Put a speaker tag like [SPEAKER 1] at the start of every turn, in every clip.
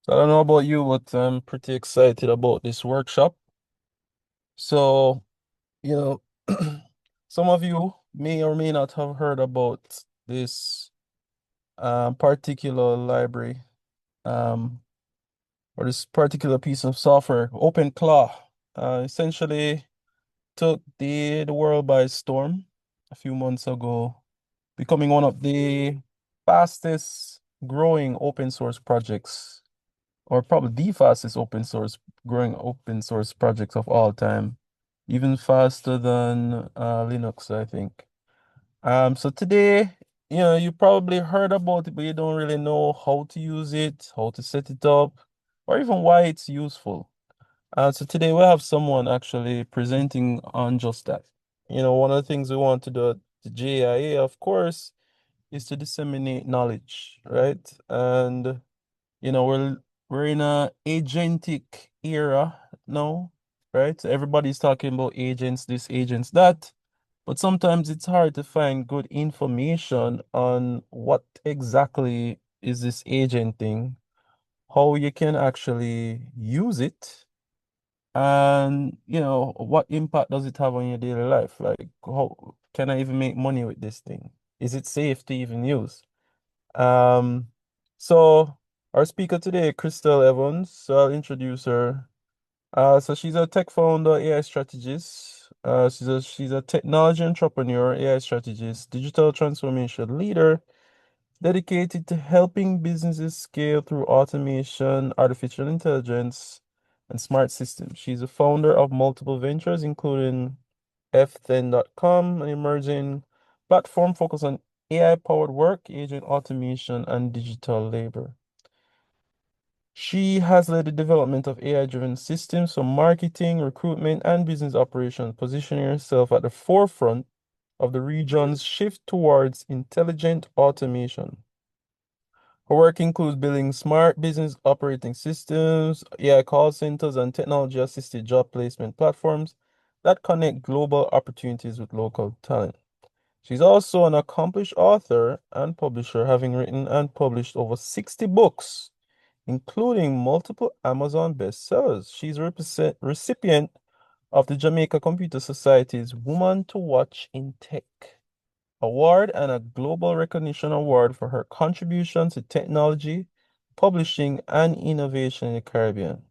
[SPEAKER 1] I don't know about you, but I'm pretty excited about this workshop. So, you know, some of you may or may not have heard about this particular library um, or this particular piece of software, OpenClaw. Essentially took the world by storm a few months ago, becoming one of the fastest growing open source projects or probably the fastest growing open source projects of all time, even faster than Linux, I think. So today, you probably heard about it, but you don't really know how to use it, how to set it up, or even why it's useful. So today we have someone actually presenting on just that. One of the things we want to do at the JIA, of course, is to disseminate knowledge, right? And we're in a agentic era now, right? Everybody's talking about agents, this, agents, that, but sometimes it's hard to find good information on what exactly is this agent thing, how you can actually use it, and what impact does it have on your daily life? Like, how can I even make money with this thing? Is it safe to even use? Um, so our speaker today, Crystal Evans, so I'll introduce her. So she's a tech founder, AI strategist. She's a technology entrepreneur, AI strategist, digital transformation leader, dedicated to helping businesses scale through automation, artificial intelligence, and smart systems. She's a founder of multiple ventures, including F10.com, an emerging platform focused on AI-powered work, agent automation, and digital labor. She has led the development of AI-driven systems for marketing, recruitment, and business operations, positioning herself at the forefront of the region's shift towards intelligent automation. Her work includes building smart business operating systems, AI call centers, and technology-assisted job placement platforms that connect global opportunities with local talent. She's also an accomplished author and publisher, having written and published over 60 books, including multiple Amazon bestsellers. She's a recipient of the Jamaica Computer Society's Woman to Watch in Tech Award and a Global Recognition Award for her contributions to technology, publishing, and innovation in the Caribbean.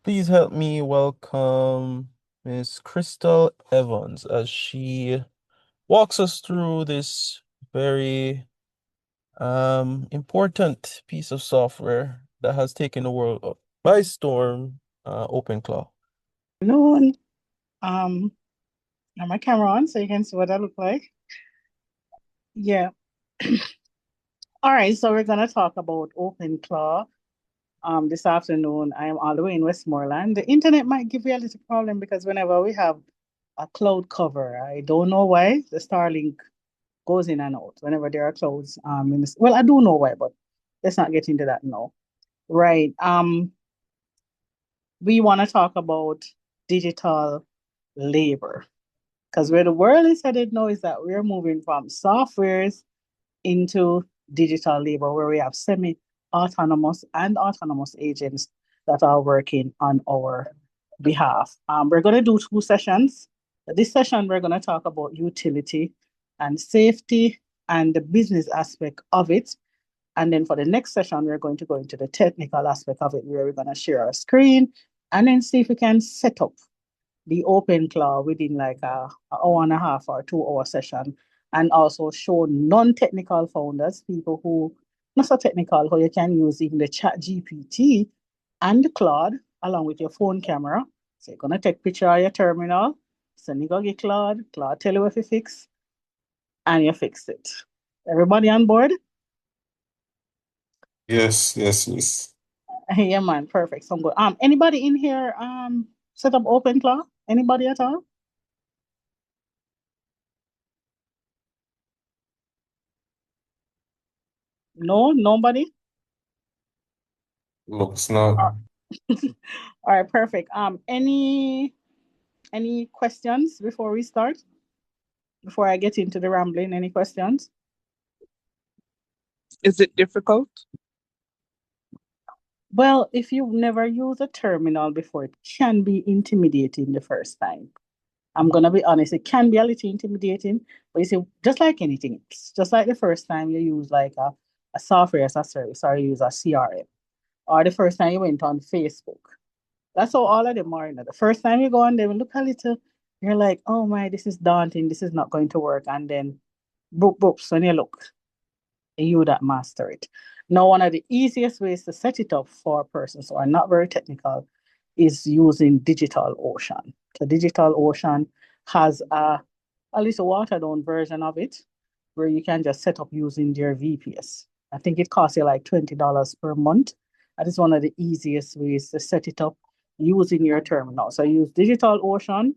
[SPEAKER 1] Please help me welcome Miss Crystal Evans as she walks us through this very important piece of software that has taken the world by storm, OpenClaw.
[SPEAKER 2] Noon. Um, and my camera on so you can see what I look like. Yeah. All right, so we're gonna talk about OpenClaw. This afternoon, I am all the way in Westmoreland. The internet might give you a little problem because whenever we have a cloud cover, I don't know why the Starlink goes in and out whenever there are clouds. Well, I do know why, but let's not get into that now. Right. We want to talk about digital labor because where the world is headed now is that we're moving from softwares into digital labor, where we have semi-autonomous and autonomous agents that are working on our behalf. We're going to do two sessions. This session, we're going to talk about utility and safety and the business aspect of it. And then for the next session, we're going to go into the technical aspect of it, where we're going to share our screen and then see if we can set up the OpenClaw within like a hour and a half or 2 hour session, and also show non-technical founders, people who not so technical, how you can use even the chat GPT and the Claude along with your phone camera. So you're gonna take picture of your terminal, send you go get Claude, Claude tell you if you fix, and you fix it. Everybody on board?
[SPEAKER 3] Yes, yes, yes.
[SPEAKER 2] Yeah, man, perfect. So good. Anybody in here set up OpenClaw? Anybody at all? No, nobody.
[SPEAKER 3] Looks not.
[SPEAKER 2] All right, perfect. Any questions before we start? Before I get into the rambling, any questions?
[SPEAKER 4] Is it difficult?
[SPEAKER 2] Well, if you've never used a terminal before, it can be intimidating the first time. I'm gonna be honest, it can be a little intimidating, but you see, just like anything, it's just like the first time you use like a software as a service or you use a CRM, or the first time you went on Facebook. That's how all of them are. You know. The first time you go on them, look a little, you're like, oh my, this is daunting, this is not going to work. And then boop, boops, when you look, you that master it. Now, one of the easiest ways to set it up for persons who are not very technical is using Digital Ocean. So Digital Ocean has a little watered down version of it where you can just set up using their VPS. I think it costs you like $20 per month. That is one of the easiest ways to set it up using your terminal. So use Digital Ocean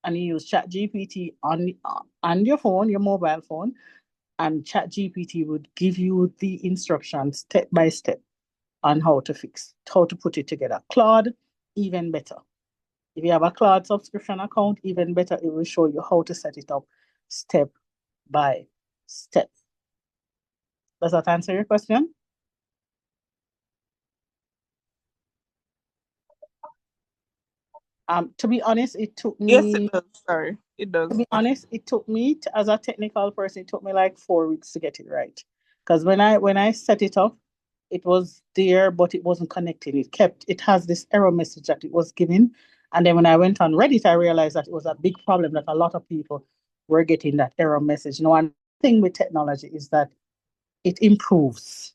[SPEAKER 2] and you use ChatGPT on your phone, your mobile phone, and ChatGPT would give you the instructions step by step on how to put it together. Claude, even better. If you have a Claude subscription account, even better, it will show you how to set it up step by step. Does that answer your question? To be honest, it took
[SPEAKER 3] Yes, it
[SPEAKER 2] me
[SPEAKER 3] does. Sorry, it
[SPEAKER 2] to
[SPEAKER 3] does.
[SPEAKER 2] be honest, it took me as a technical person, it took me like 4 weeks to get it right. Because when I set it up, it was there, but it wasn't connecting. It has this error message that it was giving. And then when I went on Reddit, I realized that it was a big problem that a lot of people were getting that error message. Now, one thing with technology is that it improves.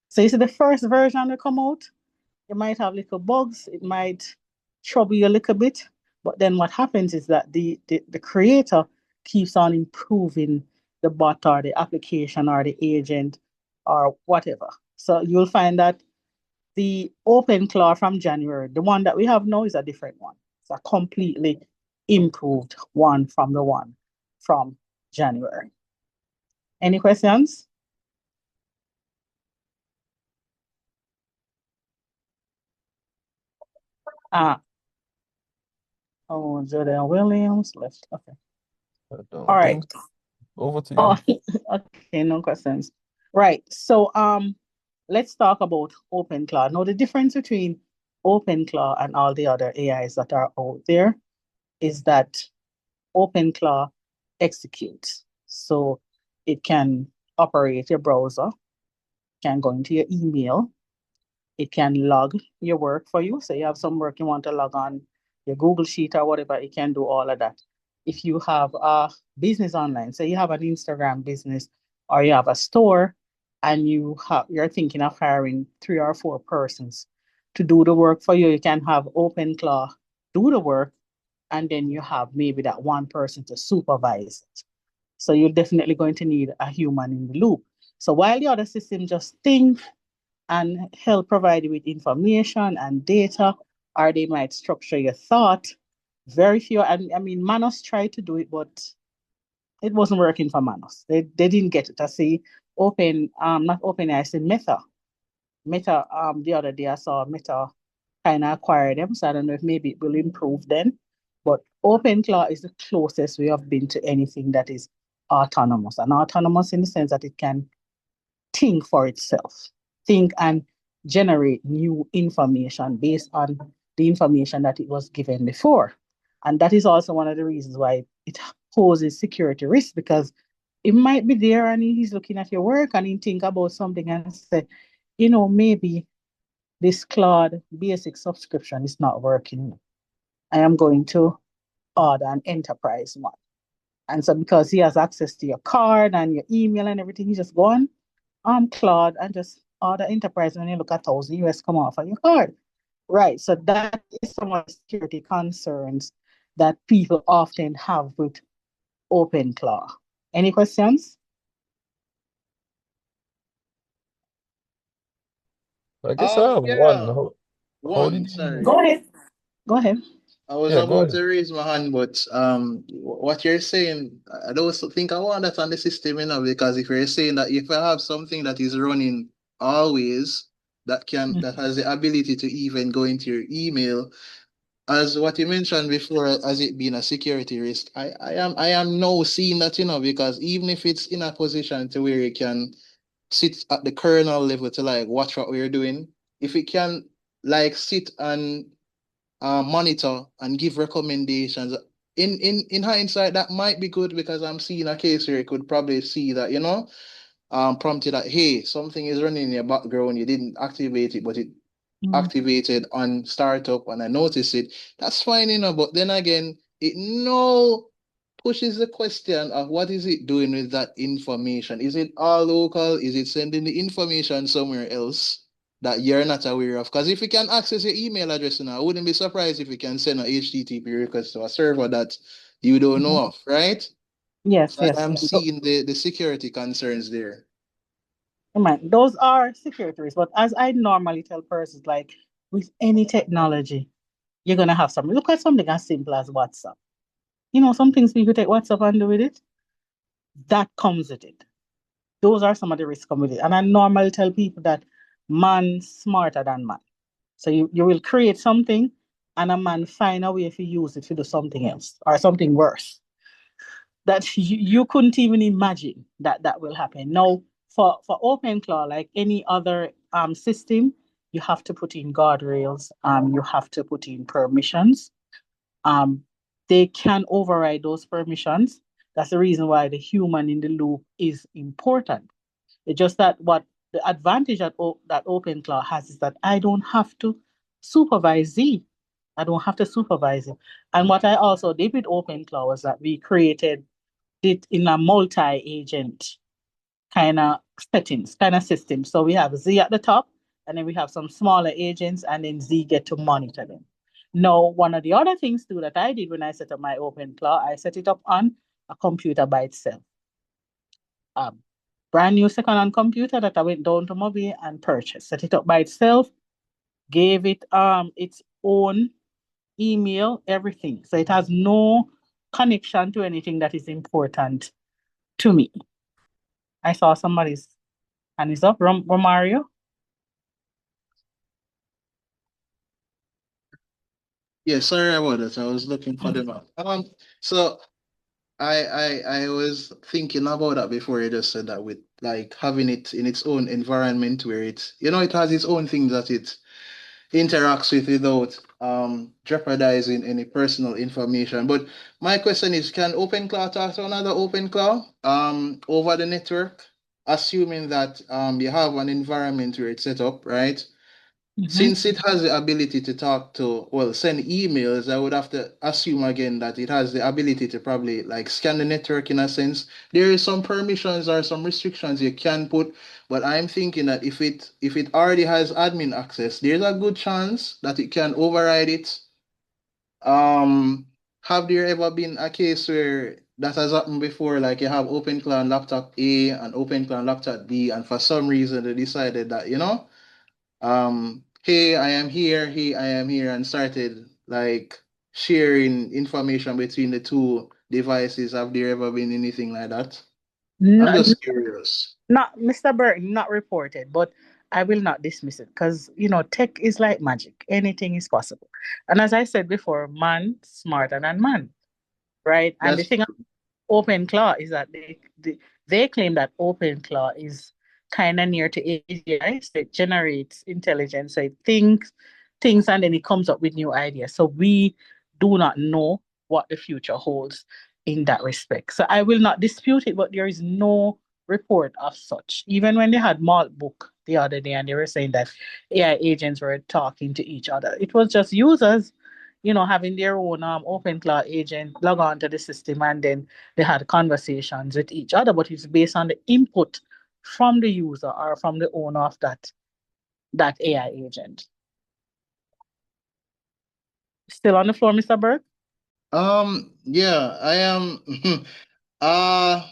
[SPEAKER 2] So you see the first version that come out, you might have little bugs, it might trouble you a little bit, but then what happens is that the creator keeps on improving the bot or the application or the agent or whatever. So you'll find that the open claw from January, the one that we have now is a different one. It's a completely improved one from the one from January. Any questions? Ah, oh, Jordan Williams left. Okay.
[SPEAKER 1] I
[SPEAKER 2] All
[SPEAKER 1] don't
[SPEAKER 2] right.
[SPEAKER 1] think so. Over to
[SPEAKER 2] Oh,
[SPEAKER 1] you.
[SPEAKER 2] okay, no questions. Right. So let's talk about OpenClaw. Now the difference between OpenClaw and all the other AIs that are out there is that OpenClaw executes. So it can operate your browser, can go into your email, it can log your work for you. So you have some work you want to log on your Google Sheet or whatever, it can do all of that. If you have a business online, so you have an Instagram business or you have a store and you're thinking of hiring 3 or 4 persons to do the work for you, you can have OpenClaw do the work and then you have maybe that one person to supervise it. So you're definitely going to need a human in the loop. So while the other system just think and help provide you with information and data, or they might structure your thought. Very few, I mean, Manos tried to do it, but it wasn't working for Manos. They didn't get it. I see not open, I said Meta. Meta, the other day I saw Meta kind of acquire them, so I don't know if maybe it will improve then. But OpenClaw is the closest we have been to anything that is autonomous. And autonomous in the sense that it can think for itself, think and generate new information based on the information that it was given before. And that is also one of the reasons why it poses security risk because it might be there and he's looking at your work and he think about something and say, maybe this Claude basic subscription is not working. I am going to order an enterprise one. And so because he has access to your card and your email and everything, he just go on Claude and just order enterprise when you look at 1,000 US come off on your card. Right. So that is some of the security concerns that people often have with OpenClaw. Any questions?
[SPEAKER 1] I guess I have one.
[SPEAKER 4] Yeah,
[SPEAKER 1] How did
[SPEAKER 4] one,
[SPEAKER 1] you?
[SPEAKER 4] sorry.
[SPEAKER 2] Go ahead. Go ahead.
[SPEAKER 4] I was
[SPEAKER 1] Yeah, go
[SPEAKER 4] about
[SPEAKER 1] ahead.
[SPEAKER 4] to raise my hand, but what you're saying, I don't think I want that on the system, because if you're saying that if I have something that is running always, that has the ability to even go into your email, as what you mentioned before, as it being a security risk, I am now seeing that, because even if it's in a position to where you can sit at the kernel level to like watch what we're doing. if it can like sit and monitor and give recommendations. In hindsight, that might be good because I'm seeing a case where it could probably see that, prompted that, hey, something is running in your background. You didn't activate it, but it activated on startup and I noticed it. That's fine, but then again, it no pushes the question of what is it doing with that information? Is it all local? Is it sending the information somewhere else that you're not aware of? Because if you can access your email address now, I wouldn't be surprised if you can send a HTTP request to a server that you don't know of, right?
[SPEAKER 2] Yes,
[SPEAKER 4] So
[SPEAKER 2] yes.
[SPEAKER 4] I'm seeing the security concerns there.
[SPEAKER 2] Man, those are security risks. But as I normally tell persons, like with any technology, you're gonna have some. Look at something as simple as WhatsApp. Some things people take WhatsApp and do with it. That comes with it. Those are some of the risks come with it. And I normally tell people that man smarter than man. So you will create something and a man find a way to use it to do something else or something worse that you couldn't even imagine that will happen. Now, for OpenClaw, like any other system, you have to put in guardrails, you have to put in permissions. Um, they can override those permissions. That's the reason why the human in the loop is important. It's just that what the advantage that OpenClaw has is that I don't have to supervise Z. I don't have to supervise it. And what I also did with OpenClaw was that we created it in a multi-agent kind of settings, kind of system. So we have Z at the top, and then we have some smaller agents, and then Z get to monitor them. Now, one of the other things too that I did when I set up my OpenClaw, I set it up on a computer by itself. A brand new second-hand computer that I went down to Mobile and purchased. Set it up by itself, gave it its own email, everything. So it has no connection to anything that is important to me. I saw somebody's hand is up. Romario.
[SPEAKER 4] Yeah, sorry about that. I was looking for them out. So I was thinking about that before you just said that with like having it in its own environment where it has its own things that it interacts with without jeopardizing any personal information. But my question is, can OpenClaw talk to another OpenClaw over the network, assuming that you have an environment where it's set up, right? Since it has the ability to talk to, well, send emails, I would have to assume again that it has the ability to probably like scan the network in a sense. There is some permissions or some restrictions you can put, but I'm thinking that if it already has admin access, there's a good chance that it can override it. Um, have there ever been a case where that has happened before? Like you have OpenClaw on laptop A and OpenClaw on laptop B, and for some reason they decided that, hey, I am here, hey, I am here, and started like sharing information between the two devices. Have there ever been anything like that? I'm
[SPEAKER 2] Not,
[SPEAKER 4] just curious.
[SPEAKER 2] not Mr. Burton, not reported, but I will not dismiss it because tech is like magic. Anything is possible. And as I said before, man smarter than man, right? And the
[SPEAKER 4] That's
[SPEAKER 2] thing OpenClaw is that they claim that OpenClaw is kind of near to AGI, so it generates intelligence, so it thinks things and then it comes up with new ideas. So we do not know what the future holds in that respect. So I will not dispute it, but there is no report of such. Even when they had Malt Book the other day and they were saying that AI agents were talking to each other, it was just users having their own OpenClaw agent log on to the system and then they had conversations with each other, but it's based on the input from the user or from the owner of that AI agent. Still on the floor, Mr. Burke?
[SPEAKER 4] yeah, I am. uh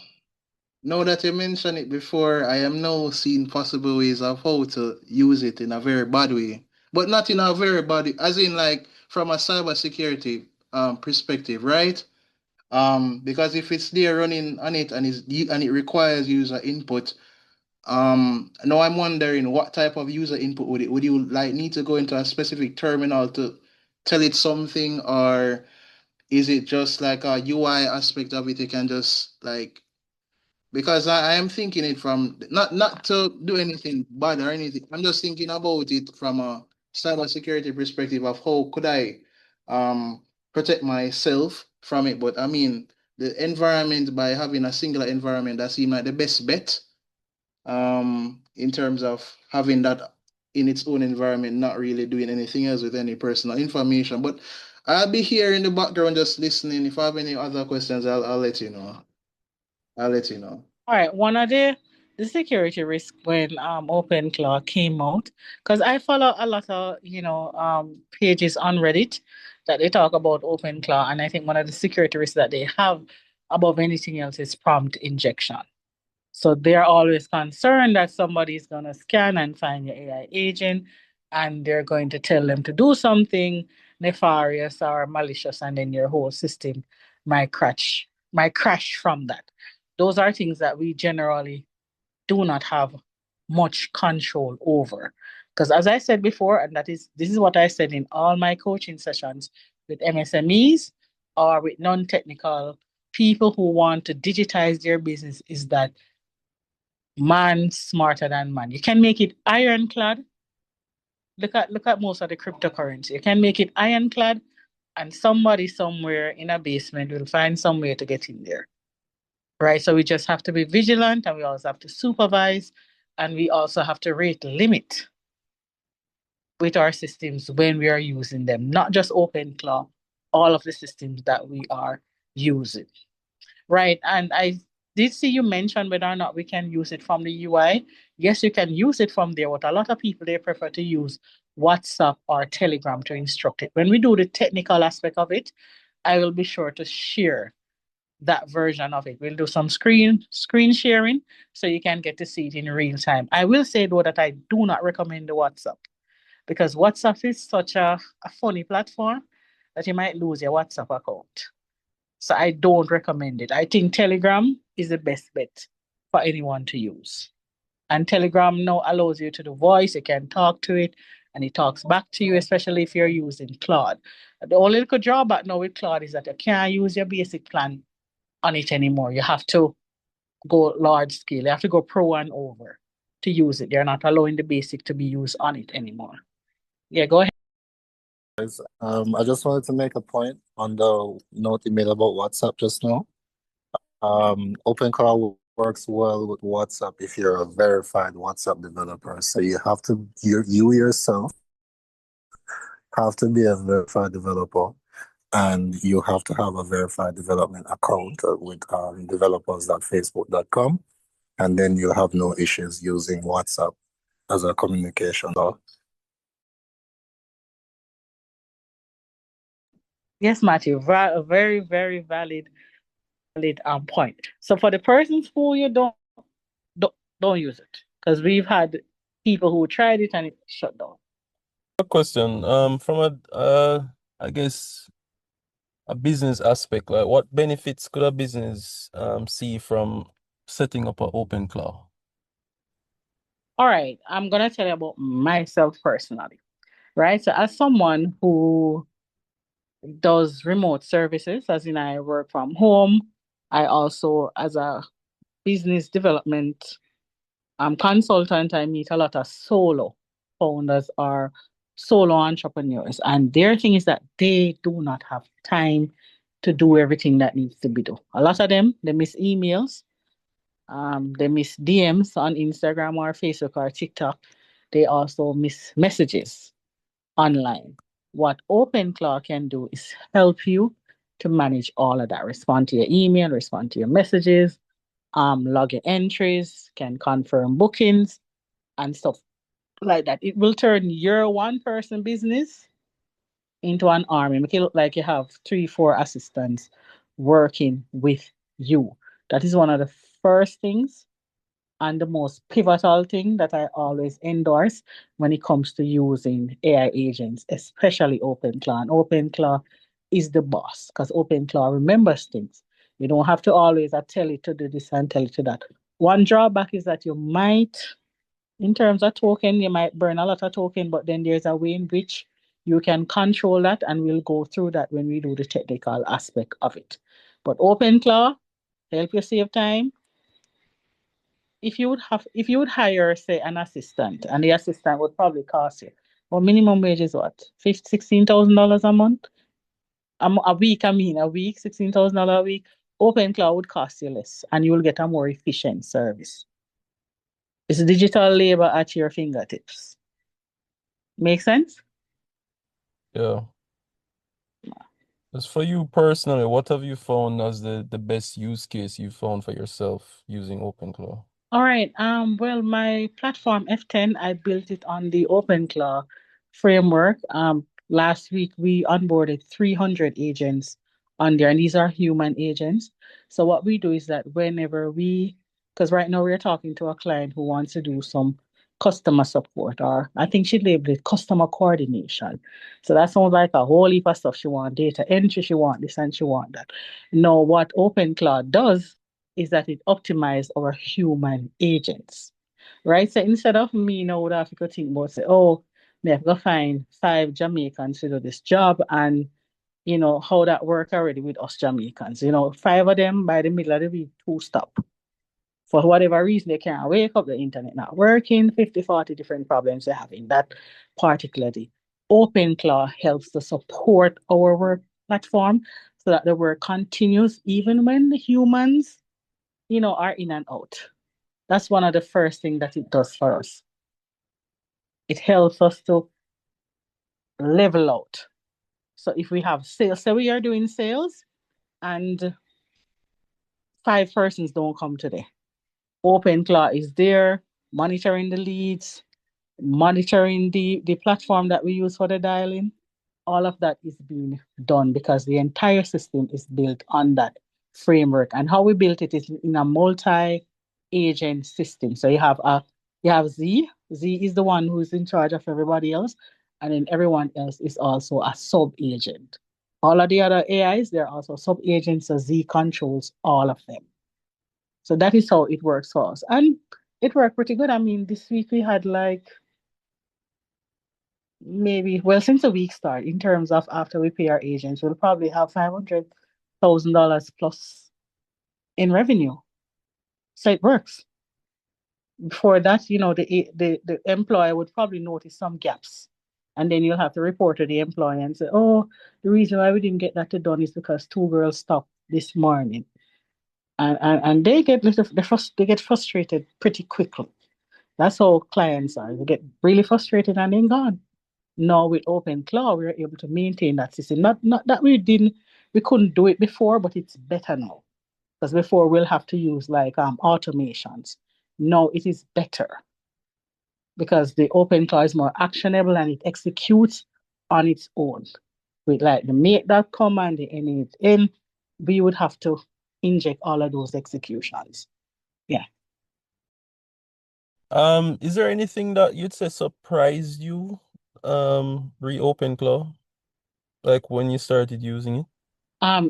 [SPEAKER 4] Now that you mentioned it before, I am now seeing possible ways of how to use it in a very bad way, but not in a very bad way, as in like from a cybersecurity perspective, right? Because if it's there running on it and it requires user input, now I'm wondering what type of user input would it would you like need to go into a specific terminal to tell it something, or is it just like a UI aspect of it? You can just like because I am thinking it from not to do anything bad or anything. I'm just thinking about it from a cybersecurity perspective of how could I protect myself from it. But I mean the environment by having a singular environment that seems like the best bet in terms of having that in its own environment, not really doing anything else with any personal information. But I'll be here in the background just listening. If I have any other questions, I'll let you know. I'll let you know.
[SPEAKER 2] All right, one of the security risk when OpenClaw came out, because I follow a lot of pages on Reddit that they talk about OpenClaw, and I think one of the security risks that they have above anything else is prompt injection. So they're always concerned that somebody's going to scan and find your AI agent and they're going to tell them to do something nefarious or malicious, and then your whole system might crash from that. Those are things that we generally do not have much control over. Because as I said before, and this is what I said in all my coaching sessions with MSMEs or with non-technical people who want to digitize their business, is that man smarter than man. You can make it ironclad. Look at most of the cryptocurrency. You can make it ironclad, and somebody somewhere in a basement will find some way to get in there. Right. So we just have to be vigilant, and we also have to supervise, and we also have to rate limit with our systems when we are using them, not just OpenClaw, all of the systems that we are using. Right. And I did see you mention whether or not we can use it from the UI. Yes, you can use it from there, but a lot of people, they prefer to use WhatsApp or Telegram to instruct it. When we do the technical aspect of it, I will be sure to share that version of it. We'll do some screen sharing so you can get to see it in real time. I will say though that I do not recommend the WhatsApp, because WhatsApp is such a funny platform that you might lose your WhatsApp account. So I don't recommend it. I think Telegram is the best bet for anyone to use. And Telegram now allows you to do voice, you can talk to it, and it talks back to you, especially if you're using Claude. The only little drawback now with Claude is that you can't use your basic plan on it anymore. You have to go large scale. You have to go pro and over to use it. They're not allowing the basic to be used on it anymore. Yeah, go ahead.
[SPEAKER 3] I just wanted to make a point on the note you made about WhatsApp just now. OpenClaw works well with WhatsApp if you're a verified WhatsApp developer. So you yourself have to be a verified developer, and you have to have a verified development account with developers.facebook.com, and then you have no issues using WhatsApp as a communication.
[SPEAKER 2] Yes, Matthew, a very, very valid point. So for the persons who you don't, don't use it, because we've had people who tried it and it shut down.
[SPEAKER 1] A question, from I guess a business aspect, like what benefits could a business see from setting up an OpenClaw?
[SPEAKER 2] All right, I'm gonna tell you about myself personally, right? So as someone who does remote services, as in I work from home, I also, as a business development consultant, I meet a lot of solo founders or solo entrepreneurs, and their thing is that they do not have time to do everything that needs to be done. A lot of them, they miss emails, they miss DMs on Instagram or Facebook or TikTok. They also miss messages online. What OpenClaw can do is help you to manage all of that. Respond to your email, respond to your messages, log your entries, can confirm bookings and stuff like that. It will turn your one person business into an army. Make it look like you have 3, 4 assistants working with you. That is one of the first things and the most pivotal thing that I always endorse when it comes to using AI agents, especially OpenClaw. And OpenClaw is the boss because OpenClaw remembers things. You don't have to always tell it to do this and tell it to that. One drawback is that you might, in terms of token, you might burn a lot of token, but then there's a way in which you can control that, and we'll go through that when we do the technical aspect of it. But OpenClaw help you save time, if you would hire, say, an assistant, and the assistant would probably cost you, well, minimum wage is what, $16,000 a month? A week, I mean, a week, $16,000 a week. Open cloud would cost you less, and you will get a more efficient service. It's digital labor at your fingertips. Make sense?
[SPEAKER 1] Yeah. As for you personally, what have you found as the best use case you found for yourself using OpenClaw?
[SPEAKER 2] All right. Well, my platform F10, I built it on the OpenClaw framework. Last week we onboarded 300 agents on there, and these are human agents. So what we do is that because right now we're talking to a client who wants to do some customer support, or I think she labeled it customer coordination. So that sounds like a whole heap of stuff. She want data entry, she want this, and she want that. No, what OpenClaw does is that it optimizes our human agents, right? So instead of me now would have to think about say, oh, me have to find 5 Jamaicans to do this job, and how that work already with us Jamaicans. 5 of them by the middle of the week, two stop. For whatever reason, they can't wake up, the internet not working, 50, 40 different problems they're having. That particularly. OpenClaw helps to support our work platform so that the work continues even when the humans are in and out. That's one of the first things that it does for us. It helps us to level out. So if we have sales, say we are doing sales and 5 persons don't come today. OpenClaw is there monitoring the leads, monitoring the platform that we use for the dialing. All of that is being done because the entire system is built on that framework. And how we built it is in a multi-agent system. So you have Z. Z is the one who's in charge of everybody else, and then everyone else is also a sub-agent. All of the other AIs, they're also sub-agents, so Z controls all of them. So that is how it works for us. And it worked pretty good. I mean, this week we had like maybe, well, since the week start, in terms of after we pay our agents, we'll probably have $500,000 plus in revenue. So it works. Before that, the employer would probably notice some gaps. And then you'll have to report to the employer and say, oh, the reason why we didn't get that done is because 2 girls stopped this morning. And they they get frustrated pretty quickly. That's how clients are. They get really frustrated and then gone. Now with OpenClaw, we're able to maintain that system. Not that we couldn't do it before, but it's better now. Because before we'll have to use like automations. Now it is better because the OpenClaw is more actionable and it executes on its own. With like the make.com and the N8N, we would have to inject all of those executions. Yeah.
[SPEAKER 1] Is there anything that you'd say surprised you, re OpenClaw, like when you started using it?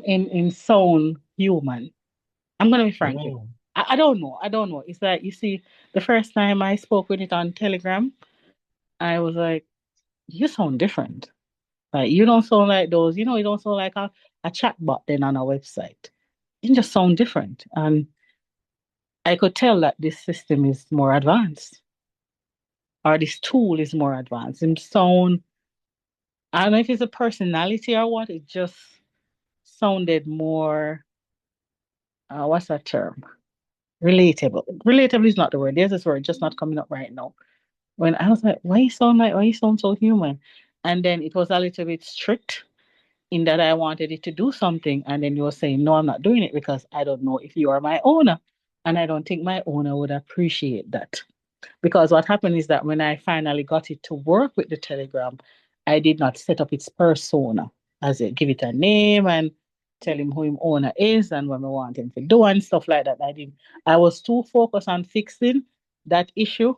[SPEAKER 2] In sound human. I'm gonna be frank with you.
[SPEAKER 1] Oh.
[SPEAKER 2] I don't know. I don't know. It's like you see, the first time I spoke with it on Telegram, I was like, you sound different. Like you don't sound like those, you don't sound like a chat bot then on a website. You just sound different. And I could tell that this system is more advanced, or this tool is more advanced. And sound, I don't know if it's a personality or what, it just sounded more, what's that term? Relatable. Relatable is not the word. There's this word just not coming up right now. When I was like, why you sound so human? And then it was a little bit strict in that I wanted it to do something. And then you were saying, no, I'm not doing it because I don't know if you are my owner. And I don't think my owner would appreciate that. Because what happened is that when I finally got it to work with the Telegram, I did not set up its persona as it give it a name and tell him who him owner is and what I want him to do and stuff like that. I was too focused on fixing that issue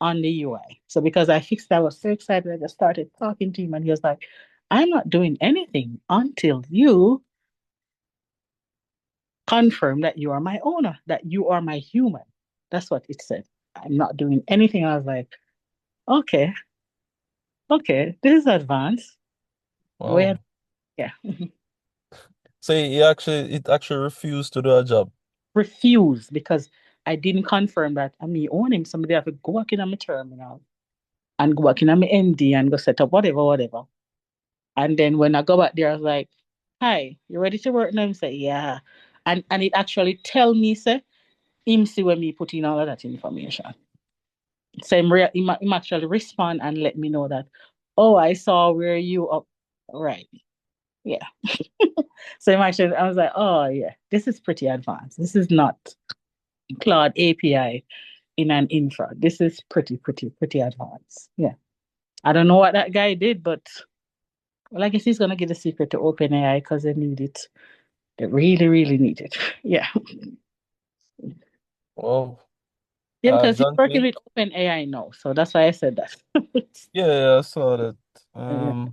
[SPEAKER 2] on the UI. So because I fixed it, I was so excited. I just started talking to him and he was like, I'm not doing anything until you confirm that you are my owner, that you are my human. That's what it said. I'm not doing anything. I was like, okay, okay, this is advanced. Where,
[SPEAKER 1] Wow.
[SPEAKER 2] yeah,
[SPEAKER 1] So it actually refused to do a job.
[SPEAKER 2] refuse because I didn't confirm that I me own him. Somebody have to go back in on my terminal and go back in on my ND and go set up whatever. And then when I go back there, I was like, "Hi, you ready to work?" And I say, "Yeah." And it actually tell me, say, him see when me put in all of that information. So him actually respond and let me know that, oh, I saw where you up. Right. Yeah. So him actually, I was like, oh yeah, this is pretty advanced. This is not Cloud API in an infra. This is pretty advanced. Yeah. I don't know what that guy did, but well, I guess he's gonna get the secret to OpenAI because they need it. They really need it. Yeah.
[SPEAKER 1] Well,
[SPEAKER 2] Yeah, because he's working
[SPEAKER 1] Jonte,
[SPEAKER 2] with OpenAI now. So that's why I said that.
[SPEAKER 1] yeah, I saw that.
[SPEAKER 2] Yeah.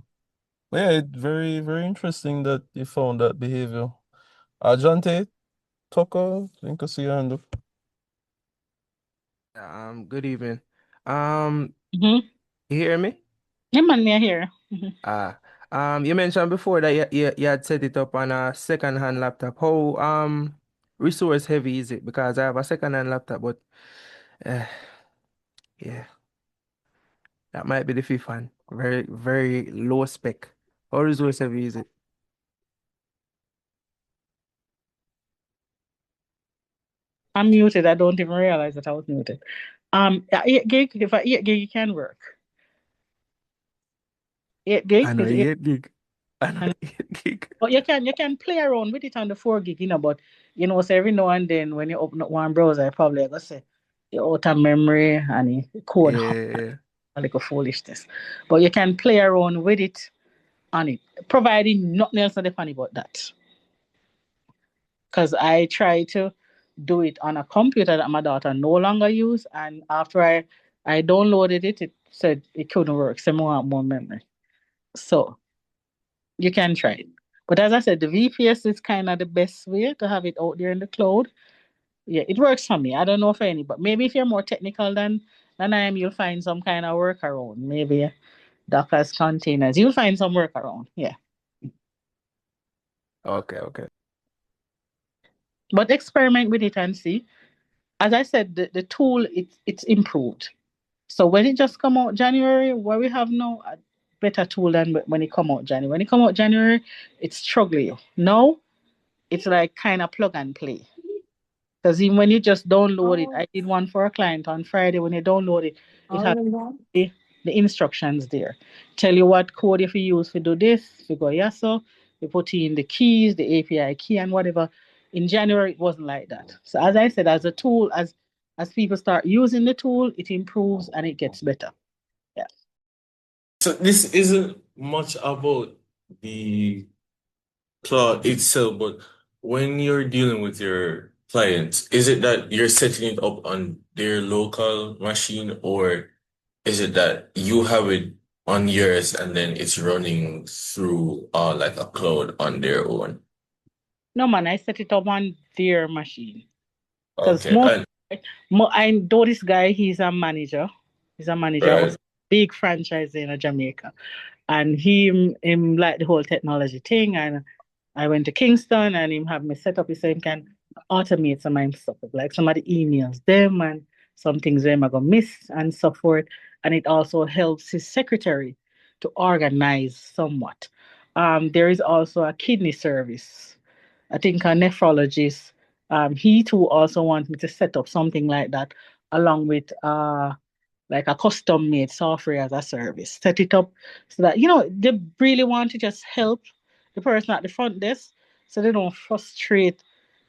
[SPEAKER 1] But yeah, it's very, very interesting that you found that behavior. Jonte, Tucker, I think I see your hand up.
[SPEAKER 5] Good evening.
[SPEAKER 2] Mm-hmm.
[SPEAKER 5] You hear me?
[SPEAKER 2] Yeah, man, me here. Mm-hmm.
[SPEAKER 5] Ah, you mentioned before that you had set it up on a second-hand laptop. How resource heavy is it? Because I have a second-hand laptop, but uh, yeah, that might be the fifth one. Very low spec. How resource heavy is it?
[SPEAKER 2] I'm muted. I don't even realize that I was muted. 8 gig. If I 8 gig, you can work. 8 gig
[SPEAKER 5] I know
[SPEAKER 2] is
[SPEAKER 5] you
[SPEAKER 2] eight,
[SPEAKER 5] get gig. I know
[SPEAKER 2] and
[SPEAKER 5] you get gig.
[SPEAKER 2] but you can play around with it on the 4 gig, But so every now and then when you open up one browser, I probably gonna say you out of memory and the code
[SPEAKER 5] Yeah.
[SPEAKER 2] a little foolishness. But you can play around with it on it, providing nothing else on the funny about that. Because I try to do it on a computer that my daughter no longer use, and after I downloaded it, it said it couldn't work. So I want more memory. So you can try it. But as I said, the VPS is kind of the best way to have it out there in the cloud. Yeah, it works for me. I don't know for any, but maybe if you're more technical than I am, you'll find some kind of workaround. Maybe Docker's containers. You'll find some workaround. Yeah.
[SPEAKER 5] Okay.
[SPEAKER 2] But experiment with it and see. As I said, the tool it's improved. So when it just come out January, what we have now a better tool than when it come out January. When it come out January, it's struggling. Now it's like kind of plug and play. Because even when you just download it, I did one for a client on Friday. When you download it, it has the instructions there. Tell you what code if you use to do this. If you go yes, so you put in the keys, the API key, and whatever. In January, it wasn't like that. So as I said, as a tool, as people start using the tool, it improves and it gets better. Yeah.
[SPEAKER 6] So this isn't much about the cloud itself, but when you're dealing with your clients, is it that you're setting it up on their local machine, or is it that you have it on yours and then it's running through like a cloud on their own?
[SPEAKER 2] No man, I set it up on their machine because
[SPEAKER 6] Okay, and
[SPEAKER 2] I know this guy. He's a manager. He's a manager of a
[SPEAKER 6] right.
[SPEAKER 2] big franchise in Jamaica, and him like the whole technology thing. And I went to Kingston, and him have me set up so him can automate some of his stuff, like some of the emails them and some things them I gonna miss and so forth. And it also helps his secretary to organize somewhat. There is also a kidney service. I think a nephrologist. He too also wants me to set up something like that, along with like a custom made software as a service. Set it up so that they really want to just help the person at the front desk, so they don't frustrate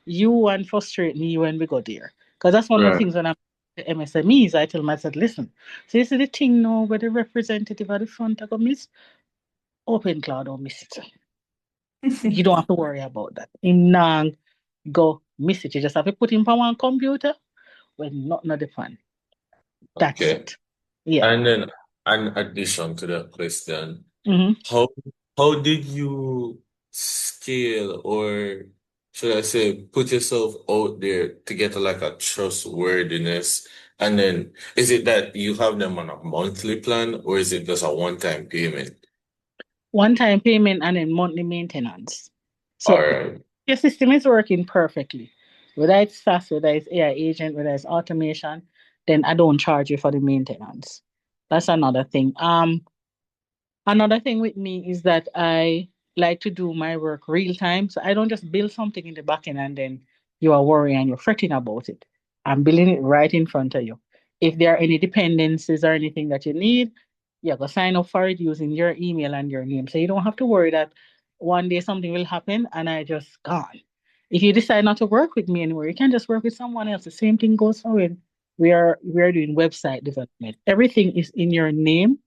[SPEAKER 2] you and frustrate me when we go there. Because that's one of the
[SPEAKER 6] Right.
[SPEAKER 2] things when I'm the MSMEs, I tell them, I said, listen, so you see the thing now where the representative at the front I go miss, open cloud don't miss it. You don't have to worry about that. Him nah go miss it. You just have to put him on one computer when nothing at the fan. That's
[SPEAKER 6] Okay.
[SPEAKER 2] it. Yeah.
[SPEAKER 6] And then an addition to that question,
[SPEAKER 2] Mm-hmm.
[SPEAKER 6] how how did you scale, or should I say put yourself out there to get like a trustworthiness? And then is it that you have them on a monthly plan, or is it just a one-time payment?
[SPEAKER 2] One-time payment and then monthly maintenance.
[SPEAKER 6] All
[SPEAKER 2] So
[SPEAKER 6] right.
[SPEAKER 2] your system is working perfectly. Whether it's SaaS, whether it's AI agent, whether it's automation, then I don't charge you for the maintenance. That's another thing. Another thing with me is that I like to do my work real time. So I don't just build something in the back end and then you are worrying and you're fretting about it. I'm building it right in front of you. If there are any dependencies or anything that you need, you go sign up for it using your email and your name. So you don't have to worry that one day something will happen and I just gone. If you decide not to work with me anymore, you can just work with someone else. The same thing goes for when we are doing website development. Everything is in your name,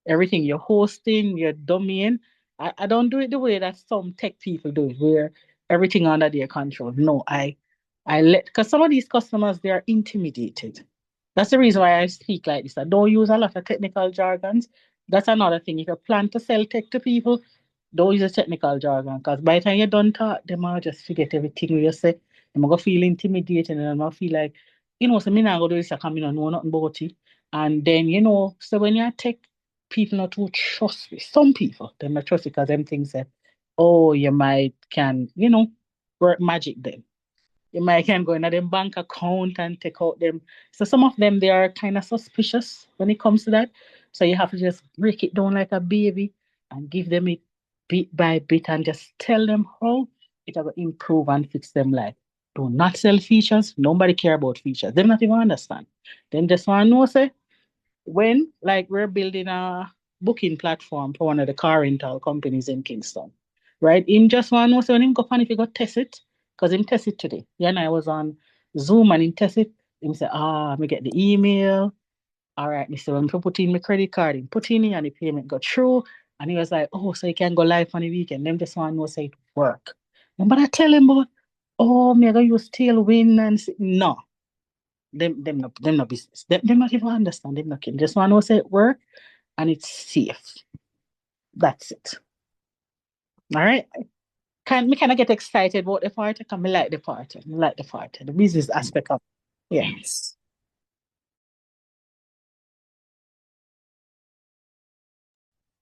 [SPEAKER 2] everything you're hosting, your domain. I don't do it the way that some tech people do it, where everything under their control. No, I let, because some of these customers, they are intimidated. That's the reason why I speak like this. I don't use a lot of technical jargons. That's another thing. If you plan to sell tech to people, don't use a technical jargon, because by the time you're done talk, they might just forget everything you say. They might go feel intimidated and they might feel like, so me not go do this, I come in and know nothing about it. And then, so when you're tech, people not too trust me. Some people, they not trust it because them things say, oh, you might can, work magic then. You might can go into them bank account and take out them. So some of them, they are kind of suspicious when it comes to that. So you have to just break it down like a baby and give them it bit by bit and just tell them how it will improve and fix them life. Do not sell features. Nobody care about features. They not even understand. Then just want to know, say, when like we're building a booking platform for one of the car rental companies in Kingston, right? Him just want to know, so when him go on if he got test it, because him test it today. Yeah, and I was on Zoom and him test it. Him say, me get the email. All right, Mr. When I put in my credit card, him put in it and the payment got through. And he was like, oh, so you can go live on the weekend. Them just want to know, say it work. But I tell him about, me I go use Tailwind and no. Them no business. Them not even understand. Them not care. Just want to say it work and it's safe. That's it. All right. Can me kind of get excited about the party? Can me like the party? Me like the party. The business aspect of it. Yes.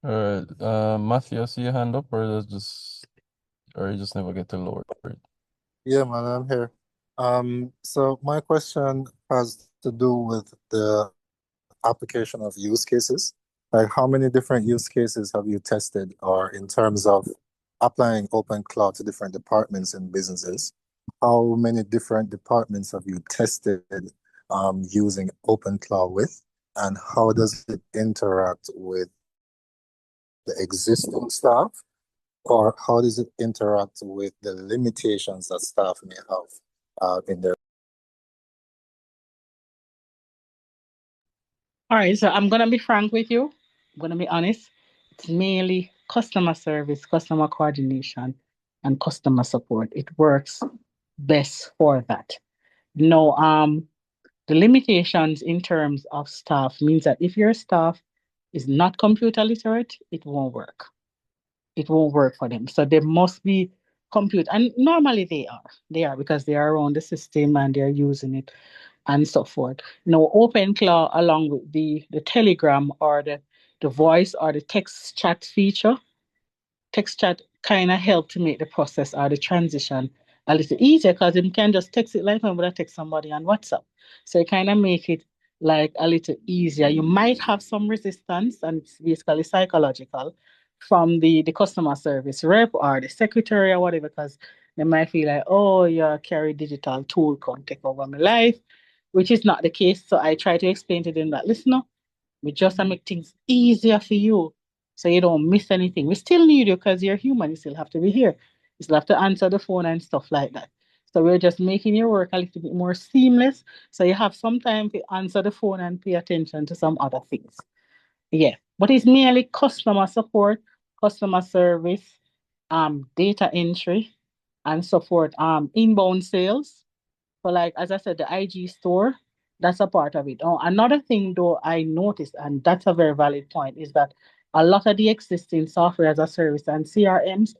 [SPEAKER 1] All right. Matthew, I see your hand up, or you just never get to lower it.
[SPEAKER 3] Yeah, man, I'm here. So my question has to do with the application of use cases. Like, how many different use cases have you tested, or in terms of applying open cloud to different departments and businesses? How many different departments have you tested using open cloud with, and how does it interact with the existing staff, or how does it interact with the limitations that staff may have in their?
[SPEAKER 2] All right. So I'm gonna be frank with you. I'm gonna be honest. It's mainly customer service, customer coordination, and customer support. It works best for that. No, the limitations in terms of staff means that if your staff is not computer literate, it won't work. It won't work for them. So they must be computer, and normally they are. They are because they are around the system and they're using it and so forth. No OpenClaw along with the Telegram or the voice or the text chat feature, text chat kind of help to make the process or the transition a little easier because you can just text it like I'm gonna text somebody on WhatsApp. So it kind of make it like a little easier. You might have some resistance, and it's basically psychological from the customer service rep or the secretary or whatever, because they might feel like, oh, you carry digital tool can take over my life, which is not the case. So I try to explain to them that listen, we just make things easier for you so you don't miss anything. We still need you because you're human. You still have to be here. You still have to answer the phone and stuff like that. So we're just making your work a little bit more seamless. So you have some time to answer the phone and pay attention to some other things. Yeah. But it's merely customer support, customer service, data entry, and so forth. Inbound sales. So, like as I said, the IG store, that's a part of it. Oh, another thing though I noticed, and that's a very valid point, is that a lot of the existing software as a service and CRMs,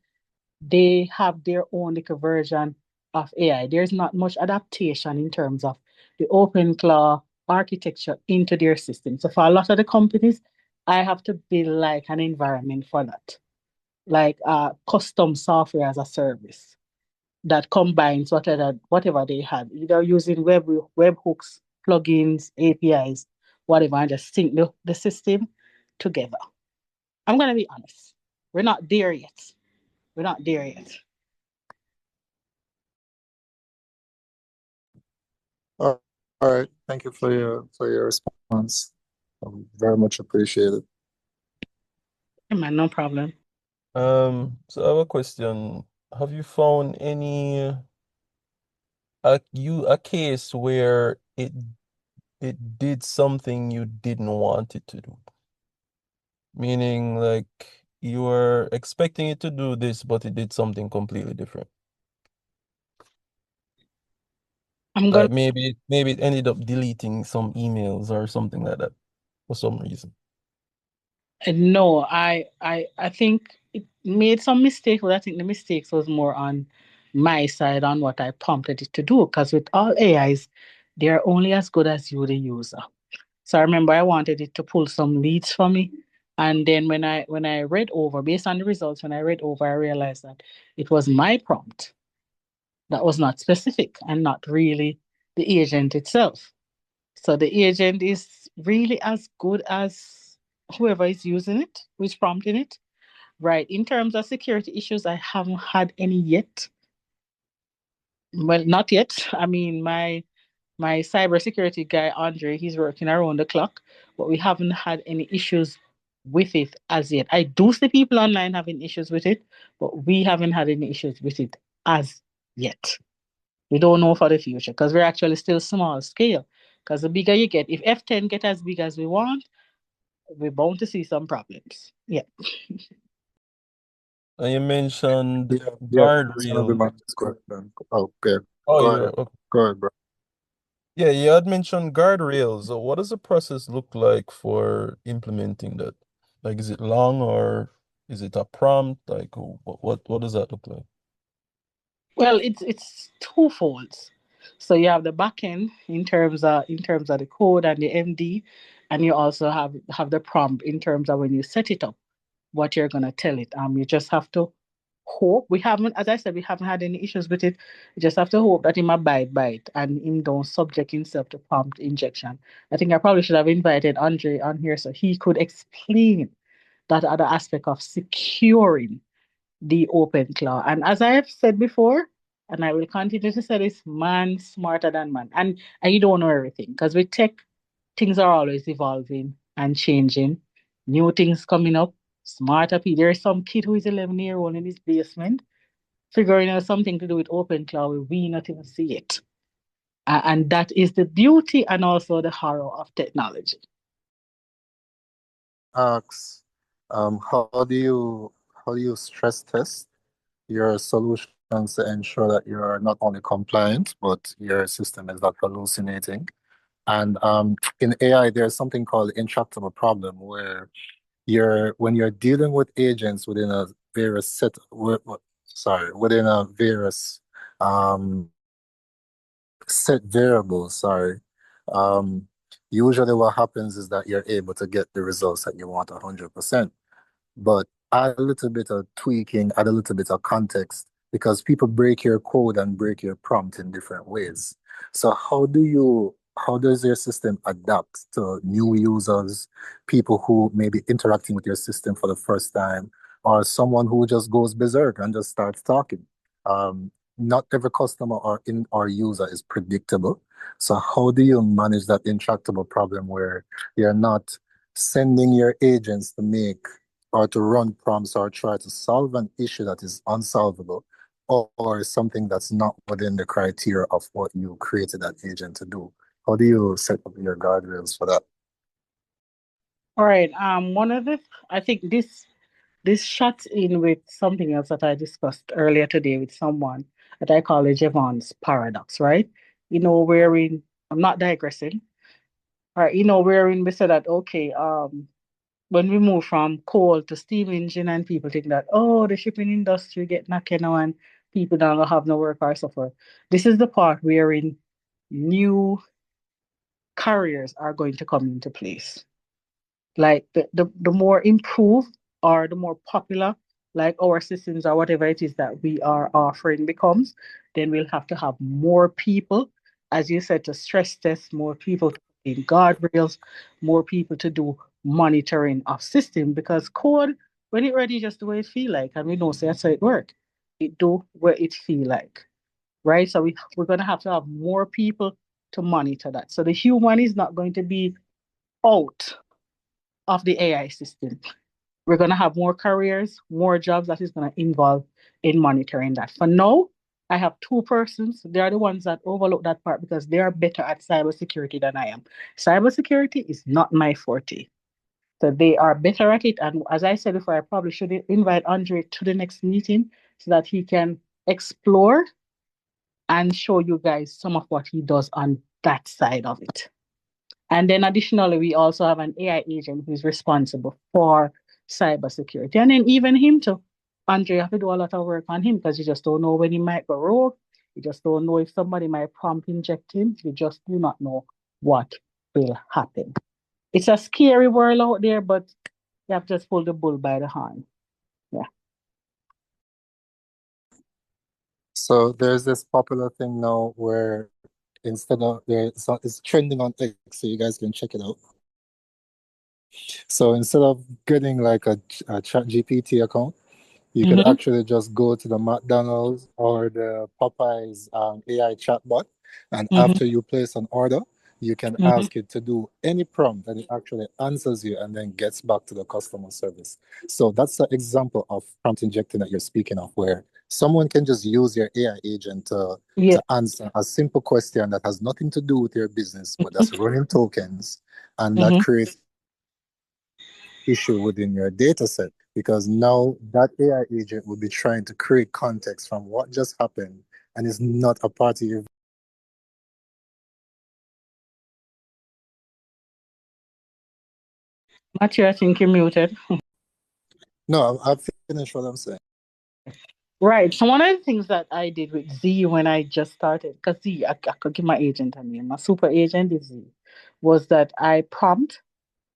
[SPEAKER 2] they have their own little version of AI. There's not much adaptation in terms of the open cloud architecture into their system. So for a lot of the companies, I have to build like an environment for that, like custom software as a service. that combines whatever they had, either using webhooks, plugins, APIs, whatever, and just sync the system together. I'm gonna be honest. We're not there yet. We're not there yet.
[SPEAKER 3] All right. Thank you for your response. Very much appreciated.
[SPEAKER 2] Yeah, man, no problem.
[SPEAKER 1] So I have a question. Have you found a case where it did something you didn't want it to do? Meaning like you were expecting it to do this, but it did something completely different.
[SPEAKER 2] I'm gonna
[SPEAKER 1] Like maybe it ended up deleting some emails or something like that for some reason.
[SPEAKER 2] no, I think it made some mistakes, but I think the mistakes was more on my side on what I prompted it to do. Because with all AIs, they're only as good as you, the user. So I remember I wanted it to pull some leads for me. And then when I read over, based on the results, when I read over, I realized that it was my prompt that was not specific and not really the agent itself. So the agent is really as good as whoever is using it, who's prompting it. Right. In terms of security issues, I haven't had any yet. Well, not yet. I mean, my cybersecurity guy, Andre, he's working around the clock, but we haven't had any issues with it as yet. I do see people online having issues with it, but we haven't had any issues with it as yet. We don't know for the future because we're actually still small scale. Because the bigger you get, if F10 get as big as we want, we're bound to see some problems. Yeah.
[SPEAKER 1] And you mentioned
[SPEAKER 3] Yeah. It's gonna be
[SPEAKER 1] guardrails.
[SPEAKER 3] my next question. Okay.
[SPEAKER 1] Oh,
[SPEAKER 3] Go
[SPEAKER 1] you
[SPEAKER 3] ahead.
[SPEAKER 1] okay.
[SPEAKER 3] Go ahead, bro.
[SPEAKER 1] Yeah, you had mentioned guardrails. So what does the process look like for implementing that? Like, is it long or is it a prompt? Like, what does that look like?
[SPEAKER 2] Well, it's twofold. So you have the backend in terms of the code and the MD, and you also have the prompt in terms of when you set it up, what you're gonna tell it. You just have to hope. We haven't, as I said, we haven't had any issues with it. You just have to hope that him abide by it and him don't subject himself to prompt injection. I think I probably should have invited Andre on here so he could explain that other aspect of securing the open claw. And as I have said before, and I will continue to say this, man smarter than man. And you don't know everything because with tech, things are always evolving and changing. New things coming up, smarter people. There's some kid who is 11-year old in his basement figuring out something to do with open cloud where we not even see it. And that is the beauty and also the horror of technology.
[SPEAKER 3] Asks, how do you stress test your solutions to ensure that you're not only compliant, but your system is not hallucinating? And in AI, there's something called intractable problem where when you're dealing with agents within a various within a various um, set variables, usually what happens is that you're able to get the results that you want 100%, but add a little bit of tweaking, add a little bit of context, because people break your code and break your prompt in different ways. So how does your system adapt to new users, people who may be interacting with your system for the first time, or someone who just goes berserk and just starts talking? Not every customer or user is predictable. So how do you manage that intractable problem where you're not sending your agents to make or to run prompts or try to solve an issue that is unsolvable, or something that's not within the criteria of what you created that agent to do? How do you set up your guardrails for that?
[SPEAKER 2] All right. One of the I think this shuts in with something else that I discussed earlier today with someone that I call the Javon's paradox, right? Wherein I'm not digressing. All right, wherein we said that okay, when we move from coal to steam engine and people think that, oh, the shipping industry get knackered now and people don't have no work or so forth. This is the part wherein new carriers are going to come into place. Like the more improved or the more popular like our systems or whatever it is that we are offering becomes, then we'll have to have more people, as you said, to stress test, more people to put in guardrails, more people to do monitoring of system, because code, when it ready, just the way it feel like, and we know so that's how it work. It do where it feel like, right? So we're going to have more people to monitor that. So the human is not going to be out of the AI system. We're going to have more careers, more jobs that is going to involve in monitoring that. For now, I have two persons. They are the ones that overlook that part because they are better at cybersecurity than I am. Cybersecurity is not my forte. So they are better at it. And as I said before, I probably should invite Andre to the next meeting so that he can explore and show you guys some of what he does on that side of it. And then additionally, we also have an AI agent who's responsible for cybersecurity. And then even him too. Andre, you have to do a lot of work on him because you just don't know when he might go rogue. You just don't know if somebody might prompt inject him. You just do not know what will happen. It's a scary world out there, but you have to just pull the bull by the horn. Yeah.
[SPEAKER 3] So there's this popular thing now where instead of it's trending on X, so you guys can check it out. So instead of getting like a chat GPT account, you could actually just go to the McDonald's or the Popeyes AI chatbot, and after you place an order, you can ask it to do any prompt, and it actually answers you and then gets back to the customer service. So that's the example of prompt injecting that you're speaking of, where someone can just use your AI agent
[SPEAKER 2] Yeah.
[SPEAKER 3] to answer a simple question that has nothing to do with your business, but that's running tokens, and that creates issue within your data set, because now that AI agent will be trying to create context from what just happened and is not a part of your.
[SPEAKER 2] Matthew, I think you're muted.
[SPEAKER 3] No, I've finished what I'm saying.
[SPEAKER 2] Right. So one of the things that I did with Z when I just started, because Z, I could give my agent a name. My super agent is Z, was that I prompt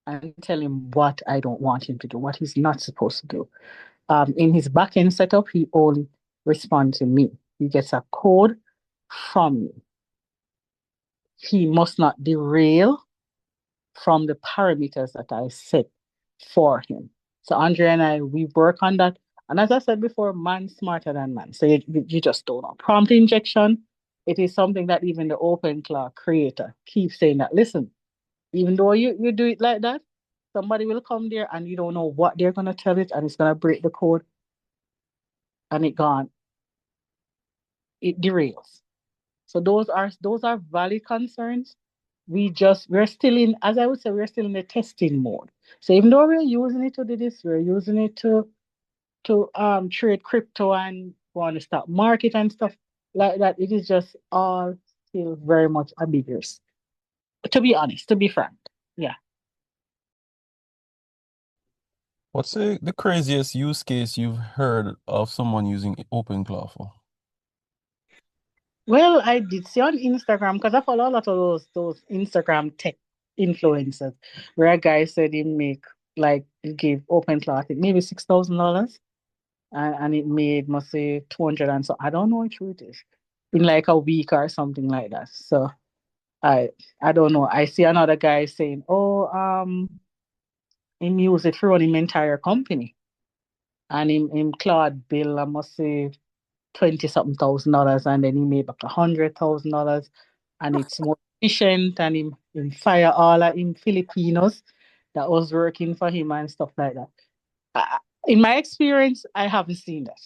[SPEAKER 2] and tell him what I don't want him to do, what he's not supposed to do. In his backend setup, he only responds to me. He gets a code from me. He must not derail from the parameters that I set for him. So Andre and I, we work on that. And as I said before, man smarter than man. So you just don't know. Prompt injection, it is something that even the OpenClaw creator keeps saying that, listen, even though you do it like that, somebody will come there and you don't know what they're going to tell it and it's going to break the code and it gone. It derails. So those are valid concerns. We're still in, as I would say, we're still in the testing mode. So even though we're using it to do this, we're using it to trade crypto and go on the stock market and stuff like that. It is just all still very much ambiguous. To be honest, to be frank. Yeah.
[SPEAKER 1] What's the craziest use case you've heard of someone using OpenClaw for?
[SPEAKER 2] Well, I did see on Instagram because I follow a lot of those Instagram tech influencers where a guy said he make like he gave OpenClaw, I think maybe $6,000 and it made must say 200 and so I don't know which route it is in like a week or something like that. So I I don't know. I see another guy saying, oh, him use it for run him entire company and him Claude bill I must say 20 something $1,000 and then he made back $100,000 and it's more efficient and him fire all of him Filipinos that was working for him and stuff like that. I, in my experience, I haven't seen that.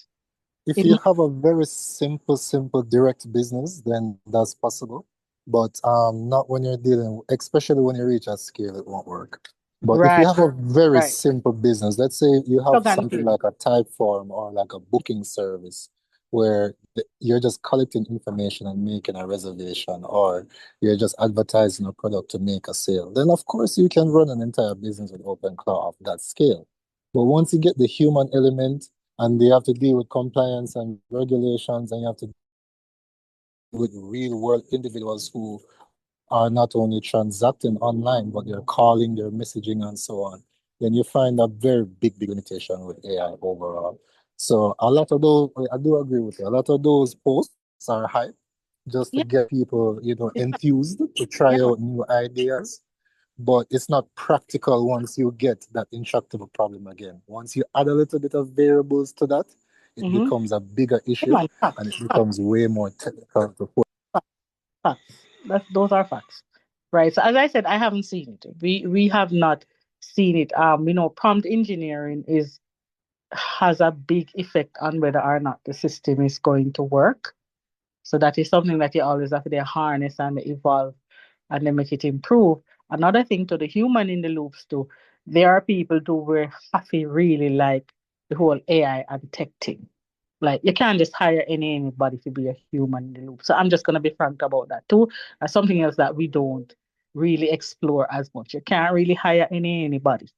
[SPEAKER 3] If
[SPEAKER 2] It
[SPEAKER 3] you have a very simple direct business, then that's possible. But not when you're dealing, especially when you reach a scale, it won't work. But if you
[SPEAKER 2] right,
[SPEAKER 3] have a very
[SPEAKER 2] right.
[SPEAKER 3] simple business, let's say you have
[SPEAKER 2] Plug and
[SPEAKER 3] something
[SPEAKER 2] play.
[SPEAKER 3] like a type form or like a booking service where you're just collecting information and making a reservation, or you're just advertising a product to make a sale, then of course you can run an entire business with OpenClaw of that scale. But once you get the human element, and they have to deal with compliance and regulations, and you have to deal with real world individuals who are not only transacting online, but they're calling, they're messaging, and so on, then you find a very big limitation with AI overall. So a lot of those, I do agree with you. A lot of those posts are hype just to
[SPEAKER 2] Yeah,
[SPEAKER 3] get people,
[SPEAKER 2] it's not,
[SPEAKER 3] enthused to try
[SPEAKER 2] yeah.
[SPEAKER 3] out new ideas. But it's not practical once you get that intractable problem again. Once you add a little bit of variables to that, it
[SPEAKER 2] Mm-hmm.
[SPEAKER 3] becomes a bigger
[SPEAKER 2] Yeah,
[SPEAKER 3] issue
[SPEAKER 2] man,
[SPEAKER 3] and
[SPEAKER 2] facts,
[SPEAKER 3] it
[SPEAKER 2] facts,
[SPEAKER 3] becomes way more technical to put.
[SPEAKER 2] facts, facts. Those are facts. Right. So as I said, I haven't seen it. We have not seen it. Prompt engineering has a big effect on whether or not the system is going to work. So that is something that you always have to harness and evolve and then make it improve. Another thing to the human in the loops too, there are people who were happy really like the whole AI and tech thing. Like you can't just hire anybody to be a human in the loop. So I'm just gonna be frank about that too. That's something else that we don't really explore as much. You can't really hire anybody.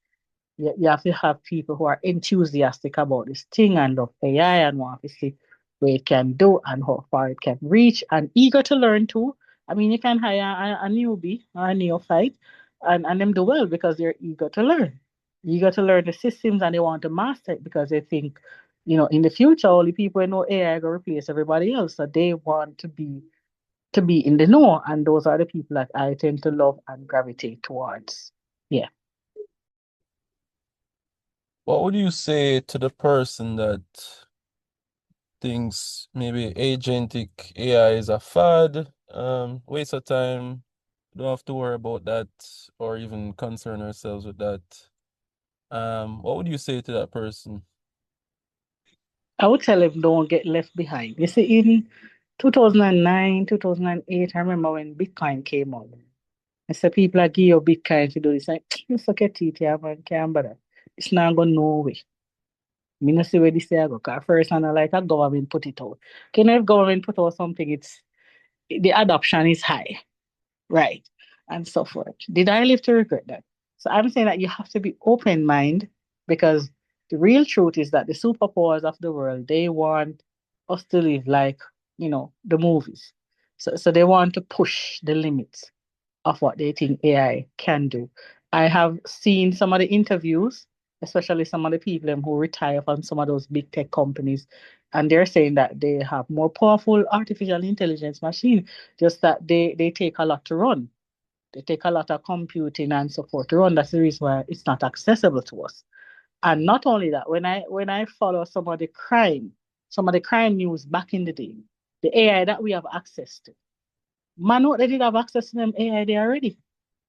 [SPEAKER 2] You have to have people who are enthusiastic about this thing and love AI and want to see what it can do and how far it can reach and eager to learn too. I mean, you can hire a newbie or a neophyte and them do well because they're eager to learn the systems and they want to master it because they think, in the future, only people who know AI will replace everybody else. So they want to be in the know, and those are the people that I tend to love and gravitate towards. Yeah.
[SPEAKER 1] What would you say to the person that thinks maybe agentic AI is a fad, waste of time, don't have to worry about that or even concern ourselves with that? What would you say to that person?
[SPEAKER 2] I would tell him don't get left behind. You see, in 2009, 2008, I remember when Bitcoin came out. I said, people are give you Bitcoin to do this. Like, you suck your teeth, yeah, man, can't bother. It's not going nowhere. Me not see where this year go. Cause first, and like a government put it out. Can if government put out something, the adoption is high. Right, and so forth. Did I live to regret that? So I'm saying that you have to be open mind because the real truth is that the superpowers of the world, they want us to live like, the movies. So they want to push the limits of what they think AI can do. I have seen some of the interviews, especially some of the people who retire from some of those big tech companies, and they're saying that they have more powerful artificial intelligence machine, just that they take a lot to run. They take a lot of computing and support to run. That's the reason why it's not accessible to us. And not only that, when I follow some of the crime news back in the day, the AI that we have access to, man, what they did have access to them AI there already.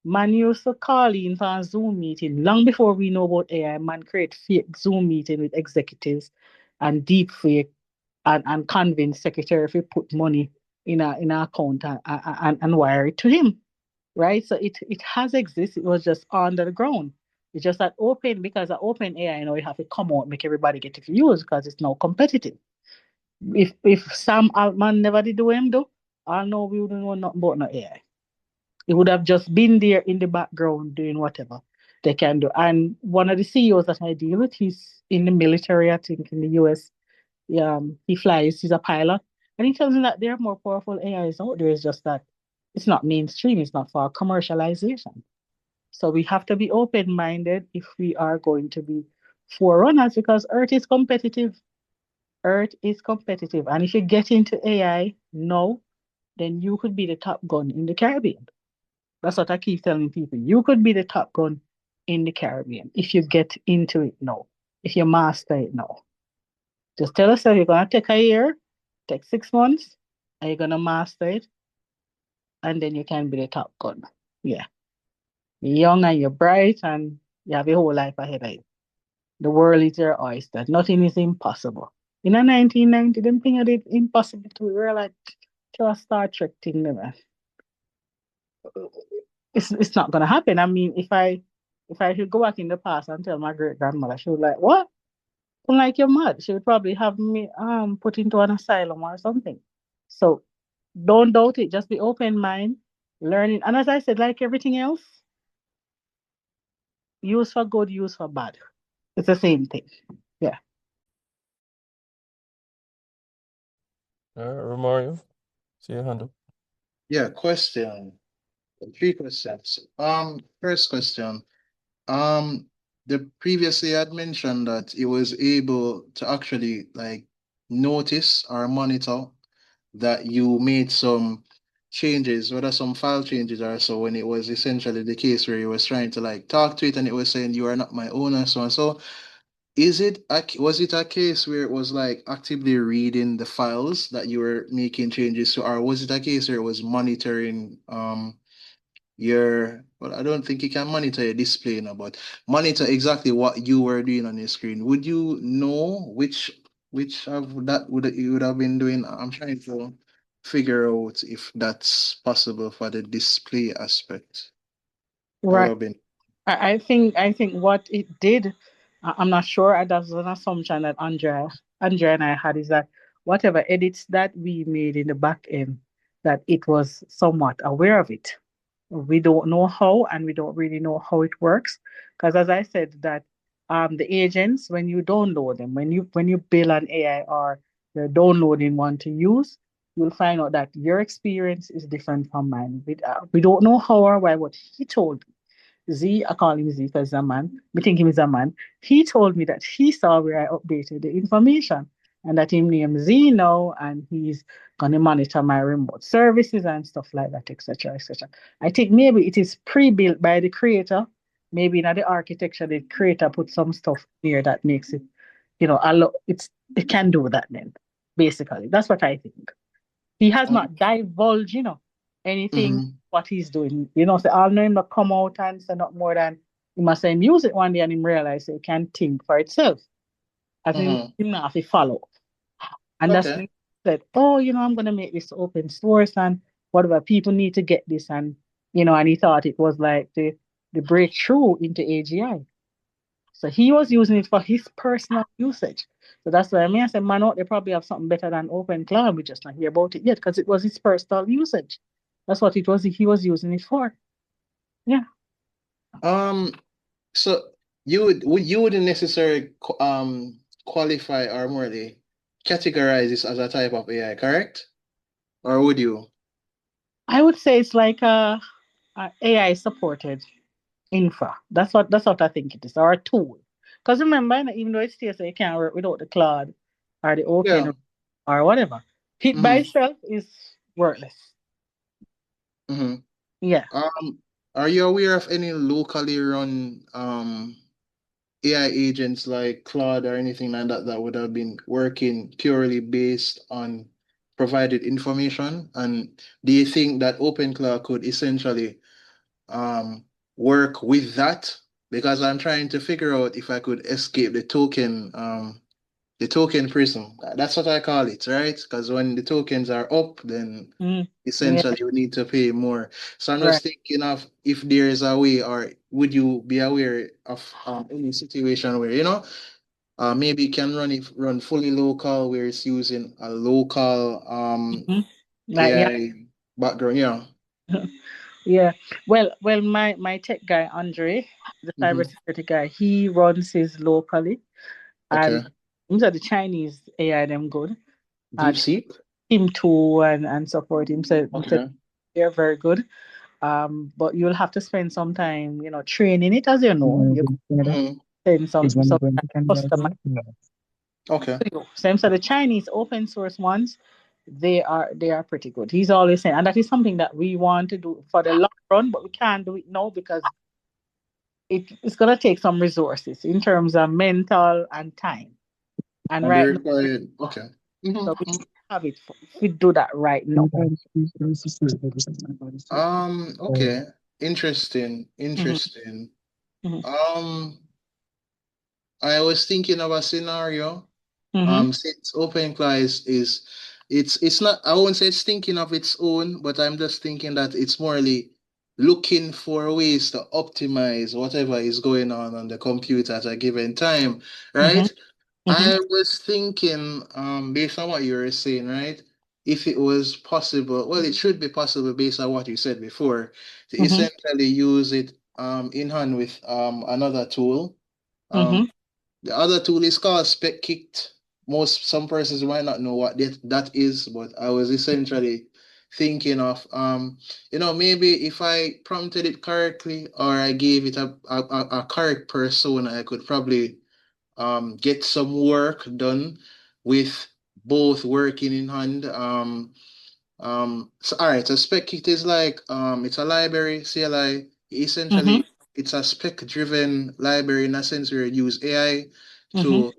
[SPEAKER 2] Man used to call in for a Zoom meeting long before we know about AI. Man create fake Zoom meeting with executives and deep fake and convince secretary to put money in a account and wire it to him. Right? So it has existed. It was just under the ground. It's just that open because of open AI, you have to come out, make everybody get it used because it's now competitive. If Sam Altman never did do him though, I know we wouldn't know nothing about no AI. It would have just been there in the background doing whatever they can do. And one of the CEOs that I deal with, he's in the military, I think, in the US. He flies, he's a pilot. And he tells me that there are more powerful AIs out there. It's just that it's not mainstream, it's not for commercialization. So we have to be open minded if we are going to be forerunners because Earth is competitive. Earth is competitive. And if you get into AI now, then you could be the top gun in the Caribbean. That's what I keep telling people. You could be the top gun in the Caribbean if you get into it now, if you master it now. Just tell yourself you're going to take a year, take 6 months, and you're going to master it, and then you can be the top gun. Yeah. You're young and you're bright, and you have your whole life ahead of you. The world is your oyster. Nothing is impossible. In a 1990, them thing it impossible to realize to a Star Trek thing, man. It's not gonna happen. I mean, if I should go back in the past and tell my great grandmother, she would like, what? I'm like, you're mad. She would probably have me put into an asylum or something. So don't doubt it. Just be open mind, learning. And as I said, like everything else, use for good, use for bad. It's the same thing. Yeah.
[SPEAKER 1] Romario, see your hand up.
[SPEAKER 4] Yeah, question. 3 questions. First question. the previously I had mentioned that it was able to actually like notice or monitor that you made some changes, whether some file changes or so, when it was essentially the case where you was trying to like talk to it and it was saying you are not my owner, so and so. Was it a case where it was like actively reading the files that you were making changes to, or was it a case where it was monitoring well, I don't think you can monitor your display now, but monitor exactly what you were doing on your screen. Would you know which of that would you would have been doing? I'm trying to figure out if that's possible for the display aspect. That would
[SPEAKER 2] Right.
[SPEAKER 4] have been
[SPEAKER 2] I think what it did, I'm not sure. That's an assumption that Andrea and I had, is that whatever edits that we made in the back end, that it was somewhat aware of it. We don't know how, and we don't really know how it works, because as I said, that the agents, when you download them, when you build an AI or you're downloading one to use, you'll find out that your experience is different from mine. We don't know how or why. What he told Z, I call him Z because he's a man. Me think him is a man. He told me that he saw where I updated the information and that him name Z now, and he's gonna monitor my remote services and stuff like that, etc. etc. I think maybe it is pre-built by the creator. Maybe in the architecture, the creator put some stuff here that makes it, it can do that then. Basically, that's what I think. He has not divulged, anything
[SPEAKER 4] Mhm,
[SPEAKER 2] what he's doing. So I'll know him not come out and say not more than he must say music one day and him realize he can think for itself. As
[SPEAKER 4] mhm.
[SPEAKER 2] him not have to follow. And that's
[SPEAKER 4] Okay.
[SPEAKER 2] when he said, oh, I'm gonna make this open source and whatever people need to get this, and he thought it was like the breakthrough into AGI. So he was using it for his personal usage. So that's why I said, man, out they probably have something better than Open Cloud. We just not hear about it yet because it was his personal usage. That's what it was. He was using it for. Yeah.
[SPEAKER 4] Um, so you wouldn't necessarily qualify or morely categorize this as a type of AI, correct? Or would you?
[SPEAKER 2] I would say it's like a AI supported infra. That's what I think it is, or a tool. Because remember, even though it states that you can't work without the cloud or the
[SPEAKER 4] Yeah.
[SPEAKER 2] open or whatever, it by
[SPEAKER 4] Mm-hmm.
[SPEAKER 2] itself is worthless.
[SPEAKER 4] Mm-hmm.
[SPEAKER 2] Yeah.
[SPEAKER 4] Are you aware of any locally run AI agents like Claude or anything like that that would have been working purely based on provided information? And do you think that OpenClaw could essentially um work with that? Because I'm trying to figure out if I could escape the token prism. That's what I call it, right? Because when the tokens are up, then
[SPEAKER 2] Mm. Yeah.
[SPEAKER 4] essentially you need to pay more. So I'm
[SPEAKER 2] Right.
[SPEAKER 4] just thinking of if there is a way, or would you be aware of any situation where, maybe you can run fully local where it's using a local
[SPEAKER 2] Mhm. Like, yeah.
[SPEAKER 4] AI background. Yeah.
[SPEAKER 2] Yeah. Well, my tech guy, Andre, the
[SPEAKER 4] Mm-hmm.
[SPEAKER 2] cybersecurity guy, he runs his locally, and
[SPEAKER 4] Okay.
[SPEAKER 2] these are the Chinese AI them good.
[SPEAKER 4] Deep
[SPEAKER 2] And
[SPEAKER 4] seek.
[SPEAKER 2] him too and support him said
[SPEAKER 4] Okay.
[SPEAKER 2] they're very good. But you'll have to spend some time, training it, as you know. You
[SPEAKER 4] Mm-hmm.
[SPEAKER 2] spend some customer.
[SPEAKER 4] Okay.
[SPEAKER 2] Same, so the Chinese open source ones, they are pretty good. He's always saying, and that is something that we want to do for the long run, but we can't do it now because it's gonna take some resources in terms of mental and time. And
[SPEAKER 4] And the
[SPEAKER 2] right now,
[SPEAKER 4] required. Okay.
[SPEAKER 2] so we
[SPEAKER 4] Mm-hmm.
[SPEAKER 2] have it. We do that right now.
[SPEAKER 4] Okay. Interesting.
[SPEAKER 2] Hmm.
[SPEAKER 4] Interesting.
[SPEAKER 2] Hmm.
[SPEAKER 4] Um, I was thinking of a scenario.
[SPEAKER 2] Hmm.
[SPEAKER 4] Since OpenClaw is it's not, I won't say it's thinking of its own, but I'm just thinking that it's morely looking for ways to optimize whatever is going on the computer at a given time,
[SPEAKER 2] Hmm.
[SPEAKER 4] right?
[SPEAKER 2] Hmm.
[SPEAKER 4] I was thinking, based on what you were saying, right? If it was possible, well, it should be possible based on what you said before, to
[SPEAKER 2] Hmm.
[SPEAKER 4] essentially use it in hand with another tool.
[SPEAKER 2] Hmm.
[SPEAKER 4] Um, the other tool is called SpecKit. Some persons might not know what that is, but I was essentially thinking of. Maybe if I prompted it correctly or I gave it a correct persona, I could probably get some work done with both working in hand. So all right, so spec it is like it's a library, CLI.
[SPEAKER 2] Mm-hmm.
[SPEAKER 4] Essentially, it's a spec-driven library in a sense where you use AI
[SPEAKER 2] Mm-hmm.
[SPEAKER 4] to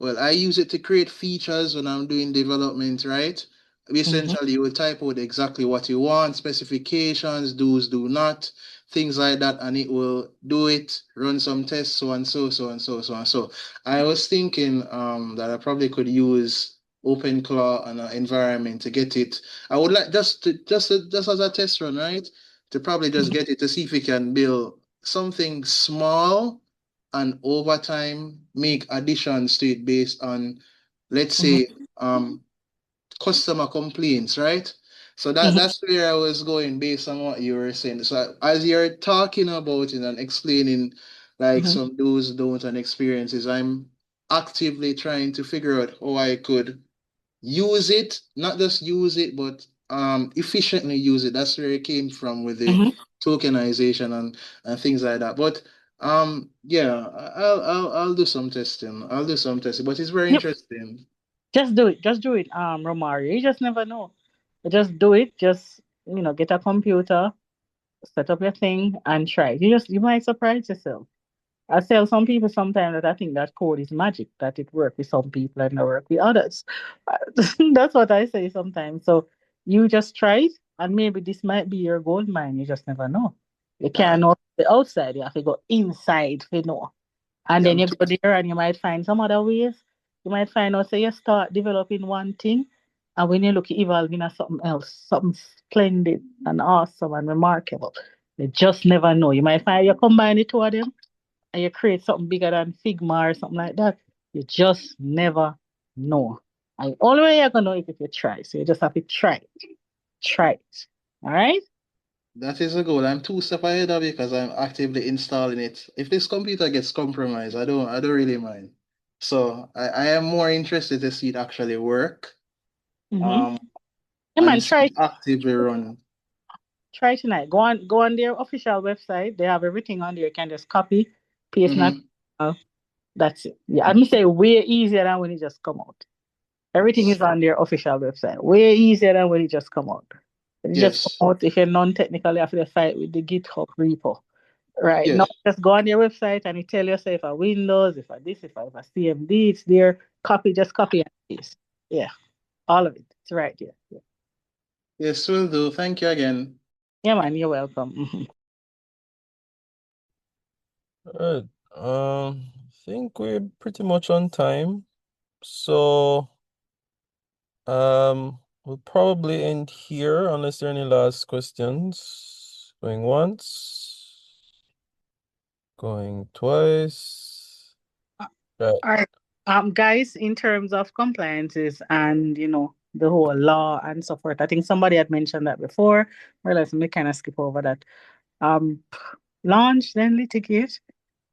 [SPEAKER 4] well, I use it to create features when I'm doing development, right?
[SPEAKER 2] Mm-hmm.
[SPEAKER 4] Essentially, you will type out exactly what you want, specifications, do's, do not, things like that, and it will do it, run some tests, so and so, so and so, so and so. I was thinking that I probably could use OpenClaw and an environment to get it. I would like just as a test run, right? To probably just get it to see if we can build something small and over time make additions to it based on, let's
[SPEAKER 2] Mm-hmm.
[SPEAKER 4] say, customer complaints, right? So
[SPEAKER 2] Mm-hmm.
[SPEAKER 4] that's where I was going based on what you were saying. So as you're talking about it and explaining like
[SPEAKER 2] Mm-hmm.
[SPEAKER 4] some do's, don'ts, and experiences, I'm actively trying to figure out how I could use it, not just use it, but efficiently use it. That's where it came from with the
[SPEAKER 2] Mm-hmm.
[SPEAKER 4] tokenization and things like that. But yeah, I'll do some testing. I'll do some testing, but it's very
[SPEAKER 2] Yep.
[SPEAKER 4] interesting.
[SPEAKER 2] Just do it. Just do it, Romario. You just never know. Just do it. Just get a computer, set up your thing, and try it. You might surprise yourself. I tell some people sometimes that I think that code is magic, that it works with some people and not work with others. That's what I say sometimes. So you just try it, and maybe this might be your gold mine. You just never know. You
[SPEAKER 4] Uh,
[SPEAKER 2] can't know the outside. You have to go inside to know. And
[SPEAKER 4] yeah,
[SPEAKER 2] then you go there and you might find some other ways. You might find out, say, you start developing one thing, and when you look, you evolve into something else, something splendid and awesome and remarkable. You just never know. You might find you combine the two of them and you create something bigger than Figma or something like that. You just never know. And the only way you're gonna know is if you try. So you just have to try it. Try it. All right?
[SPEAKER 4] that is a goal. I'm two step ahead of you because I'm actively installing it. If this computer gets compromised, I don't really mind. So I am more interested to see it actually work.
[SPEAKER 2] Mm-hmm.
[SPEAKER 4] Um
[SPEAKER 2] Yeah, man,
[SPEAKER 4] and
[SPEAKER 2] try
[SPEAKER 4] see
[SPEAKER 2] it.
[SPEAKER 4] it actively run.
[SPEAKER 2] Try tonight. Go on their official website. They have everything on there. You can just copy, paste, not.
[SPEAKER 4] Mm-hmm.
[SPEAKER 2] That's it. Yeah, I'm say way easier than when it just come out. Everything is on their official website. Way easier than when it just come out. When it just
[SPEAKER 4] Yes.
[SPEAKER 2] come out, if you're non-technical, you have to fight with the GitHub repo. Right. Now
[SPEAKER 4] Yes.
[SPEAKER 2] just go on their website and you tell yourself if a Windows, if a this, if a CMD, it's there. Just copy and paste. Yeah. All of it. It's right there. Yeah,
[SPEAKER 4] Yes, will do. Thank you again.
[SPEAKER 2] yeah man, you're welcome. Mhm.
[SPEAKER 1] Alright. I think we're pretty much on time. So, we'll probably end here unless there are any last questions. Going once, going twice. Right.
[SPEAKER 2] All right. Guys, in terms of compliances and the whole law and so forth, I think somebody had mentioned that before. Realize me kind of skip over that. Um, Launch, then litigate.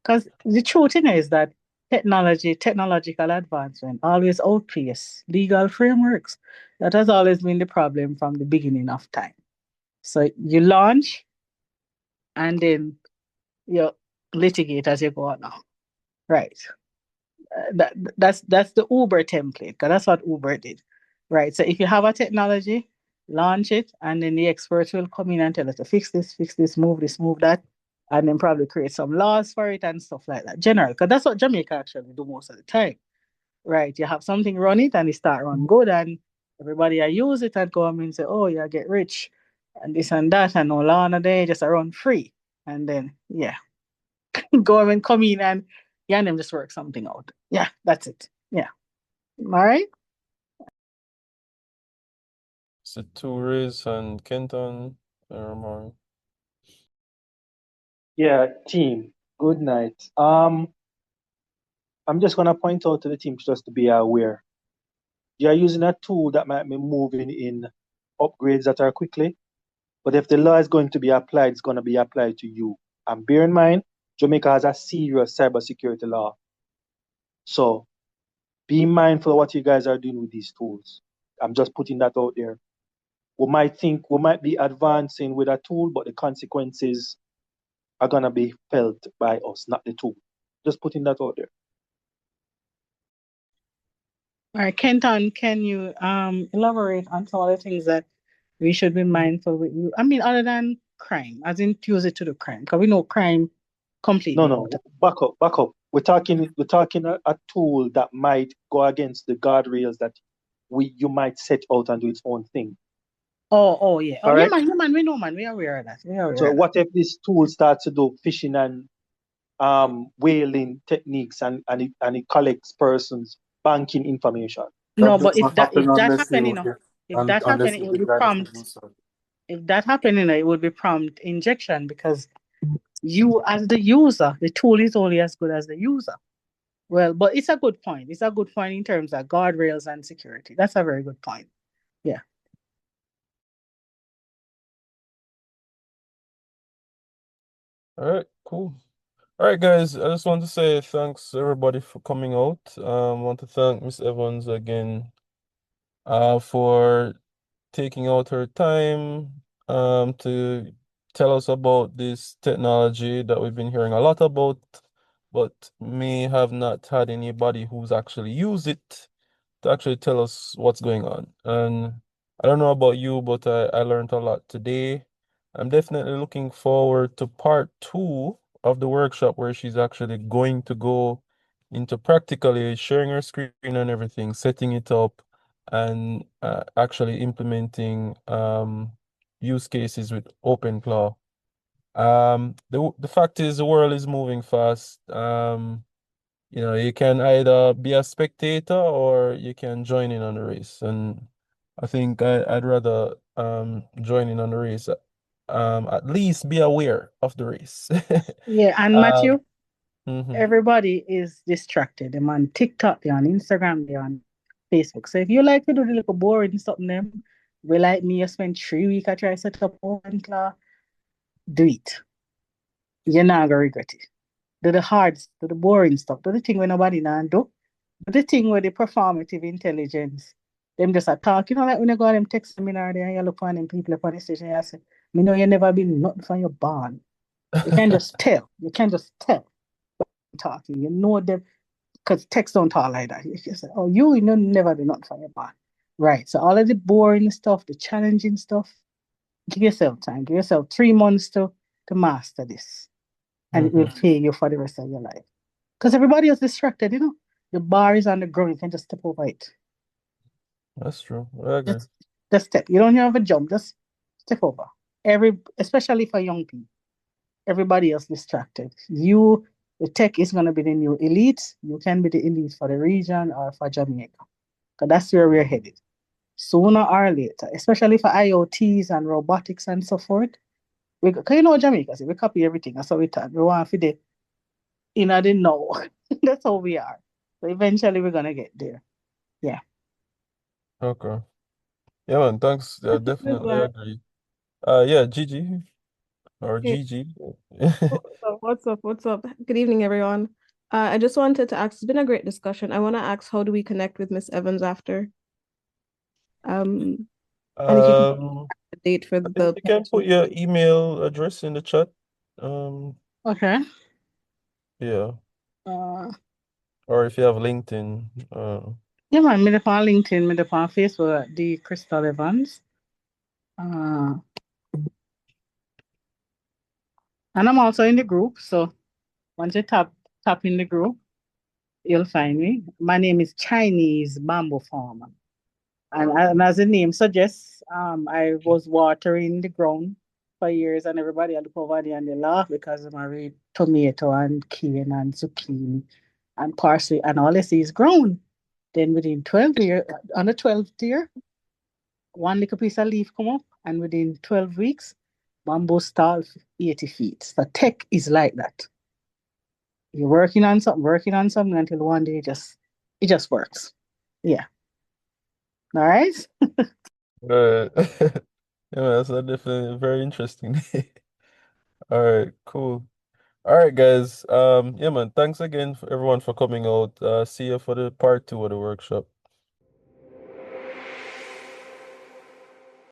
[SPEAKER 2] Because the truth is that technological advancement always outpace legal frameworks. That has always been the problem from the beginning of time. So you launch and then you litigate as you go along. Right. That's the Uber template because that's what Uber did, right? So if you have a technology, launch it, and then the experts will come in and tell us to fix this, move that, and then probably create some laws for it and stuff like that. General, because that's what Jamaica actually do most of the time, right? You have something run it and it start run good, and everybody I use it and come and say, oh yeah, get rich, and this and that, and no law on a day, just run free, and then yeah, government come in and yeah, and them just work something out. Yeah, that's it. Yeah. All right.
[SPEAKER 1] So Tourist and Kenton, more.
[SPEAKER 7] Yeah, team. Good night. I'm just gonna point out to the team just to be aware. You're using a tool that might be moving in upgrades that are quickly, but if the law is going to be applied, it's gonna be applied to you. And bear in mind, Jamaica has a serious cybersecurity law. So be mindful of what you guys are doing with these tools. I'm just putting that out there. we might be advancing with a tool, but the consequences are gonna be felt by us, not the tool. Just putting that out there.
[SPEAKER 2] All right, Kenton, can you elaborate on some of the things that we should be mindful with you? I mean, other than crime, as in use it to the crime, because we know crime
[SPEAKER 7] No,
[SPEAKER 2] completely out.
[SPEAKER 7] no, back up. We're talking a tool that might go against the guardrails that you might set out and do its own thing.
[SPEAKER 2] Oh, yeah. Oh,
[SPEAKER 7] Correct?
[SPEAKER 2] yeah, man, we know, man. We are aware of that. We are aware
[SPEAKER 7] So
[SPEAKER 2] of that.
[SPEAKER 7] what if this tool starts to do phishing and whaling techniques and it collects persons' banking information?
[SPEAKER 2] No,
[SPEAKER 3] That
[SPEAKER 2] but
[SPEAKER 3] does not happen
[SPEAKER 2] if that
[SPEAKER 3] unless
[SPEAKER 2] happen,
[SPEAKER 3] you if,
[SPEAKER 2] if that happen,
[SPEAKER 3] unless
[SPEAKER 2] it
[SPEAKER 3] you
[SPEAKER 2] would be
[SPEAKER 3] decline the
[SPEAKER 2] prompt.
[SPEAKER 3] solution.
[SPEAKER 2] If that happen, it would be prompt injection because you, as the user, the tool is only as good as the user. Well, but it's a good point. It's a good point in terms of guardrails and security. That's a very good point. Yeah.
[SPEAKER 1] All right, cool. All right, guys. I just want to say thanks everybody for coming out. Want to thank Miss Evans again, for taking out her time, to tell us about this technology that we've been hearing a lot about, but may have not had anybody who's actually used it to actually tell us what's going on. And I don't know about you, but I learned a lot today. I'm definitely looking forward to part two of the workshop where she's actually going to go into practically sharing her screen and everything, setting it up, and actually implementing use cases with OpenClaw. The fact is the world is moving fast. You can either be a spectator or you can join in on the race. And I think I'd rather join in on the race. At least be aware of the race.
[SPEAKER 2] Yeah. And
[SPEAKER 1] Um,
[SPEAKER 2] Matthew,
[SPEAKER 1] mhm.
[SPEAKER 2] everybody is distracted. They're on TikTok, they're on Instagram, they're on Facebook. So if you like to do the little boring something them, we like me, you spend 3 weeks I try to set up one class, do it. You're not gonna regret it. Do the hard, do the boring stuff, do the thing where nobody nan do. Do the thing where the performative intelligence. Them just a talk, like when you go on them text seminar there and you look on them people up on the station and you say, me know you never been nothing from your barn. You can just tell. You can just tell talking. You know them because text don't talk like that. You just say, oh, you know never do nothing from your barn. Right. So all of the boring stuff, the challenging stuff, give yourself time. Give yourself 3 months to master this. And it will
[SPEAKER 1] Mhm.
[SPEAKER 2] pay you for the rest of your life. Because everybody is distracted. The bar is on the ground, you can just step over it.
[SPEAKER 1] That's true. I agree.
[SPEAKER 2] Just step. You don't have a jump, just step over. Especially for young people. Everybody else distracted. The tech is gonna be the new elite. You can be the elite for the region or for Jamaica. Because that's where we're headed. Sooner or later, especially for IoTs and robotics and so forth. Because Jamaica, see, we copy everything. That's what we thought. We want to fit it in I didn't know. That's how we are. So eventually we're gonna get there. Yeah.
[SPEAKER 1] Okay. Yeah, man. Thanks.
[SPEAKER 8] Good
[SPEAKER 1] Definitely
[SPEAKER 8] one.
[SPEAKER 1] agree. Yeah, Gigi or
[SPEAKER 8] Hey,
[SPEAKER 1] Gigi.
[SPEAKER 8] what's up? What's up? Good evening, everyone. I just wanted to ask, it's been a great discussion. I want to ask, how do we connect with Miss Evans after? Um, and if you can put
[SPEAKER 1] Um,
[SPEAKER 8] a date for
[SPEAKER 1] I think
[SPEAKER 8] the
[SPEAKER 1] you
[SPEAKER 8] part
[SPEAKER 1] can put
[SPEAKER 8] two.
[SPEAKER 1] your email address in the chat. Um,
[SPEAKER 2] Okay.
[SPEAKER 1] yeah.
[SPEAKER 2] Uh,
[SPEAKER 1] Or if you have LinkedIn.
[SPEAKER 2] yeah, man, me on LinkedIn, me on Facebook at the Crystal Evans. Uh, and I'm also in the group. So once you tap in the group, you'll find me. My name is Chinese Bamboo Farmer. And as the name suggests, I was watering the ground for years, and everybody I look over there and they laugh because I'm read tomato and cane and zucchini and parsley, and all they see is grown. Then within 12 years, on the 12th year, one little piece of leaf come up, and within 12 weeks, bamboo stall 80 feet. So tech is like that. You're working on something until one day it just works. Yeah. All right.
[SPEAKER 1] Uh, yeah, man, that's definitely very interesting. All right, cool. All right, guys. Yeah, man. Thanks again for everyone for coming out. See you for the part two of the workshop.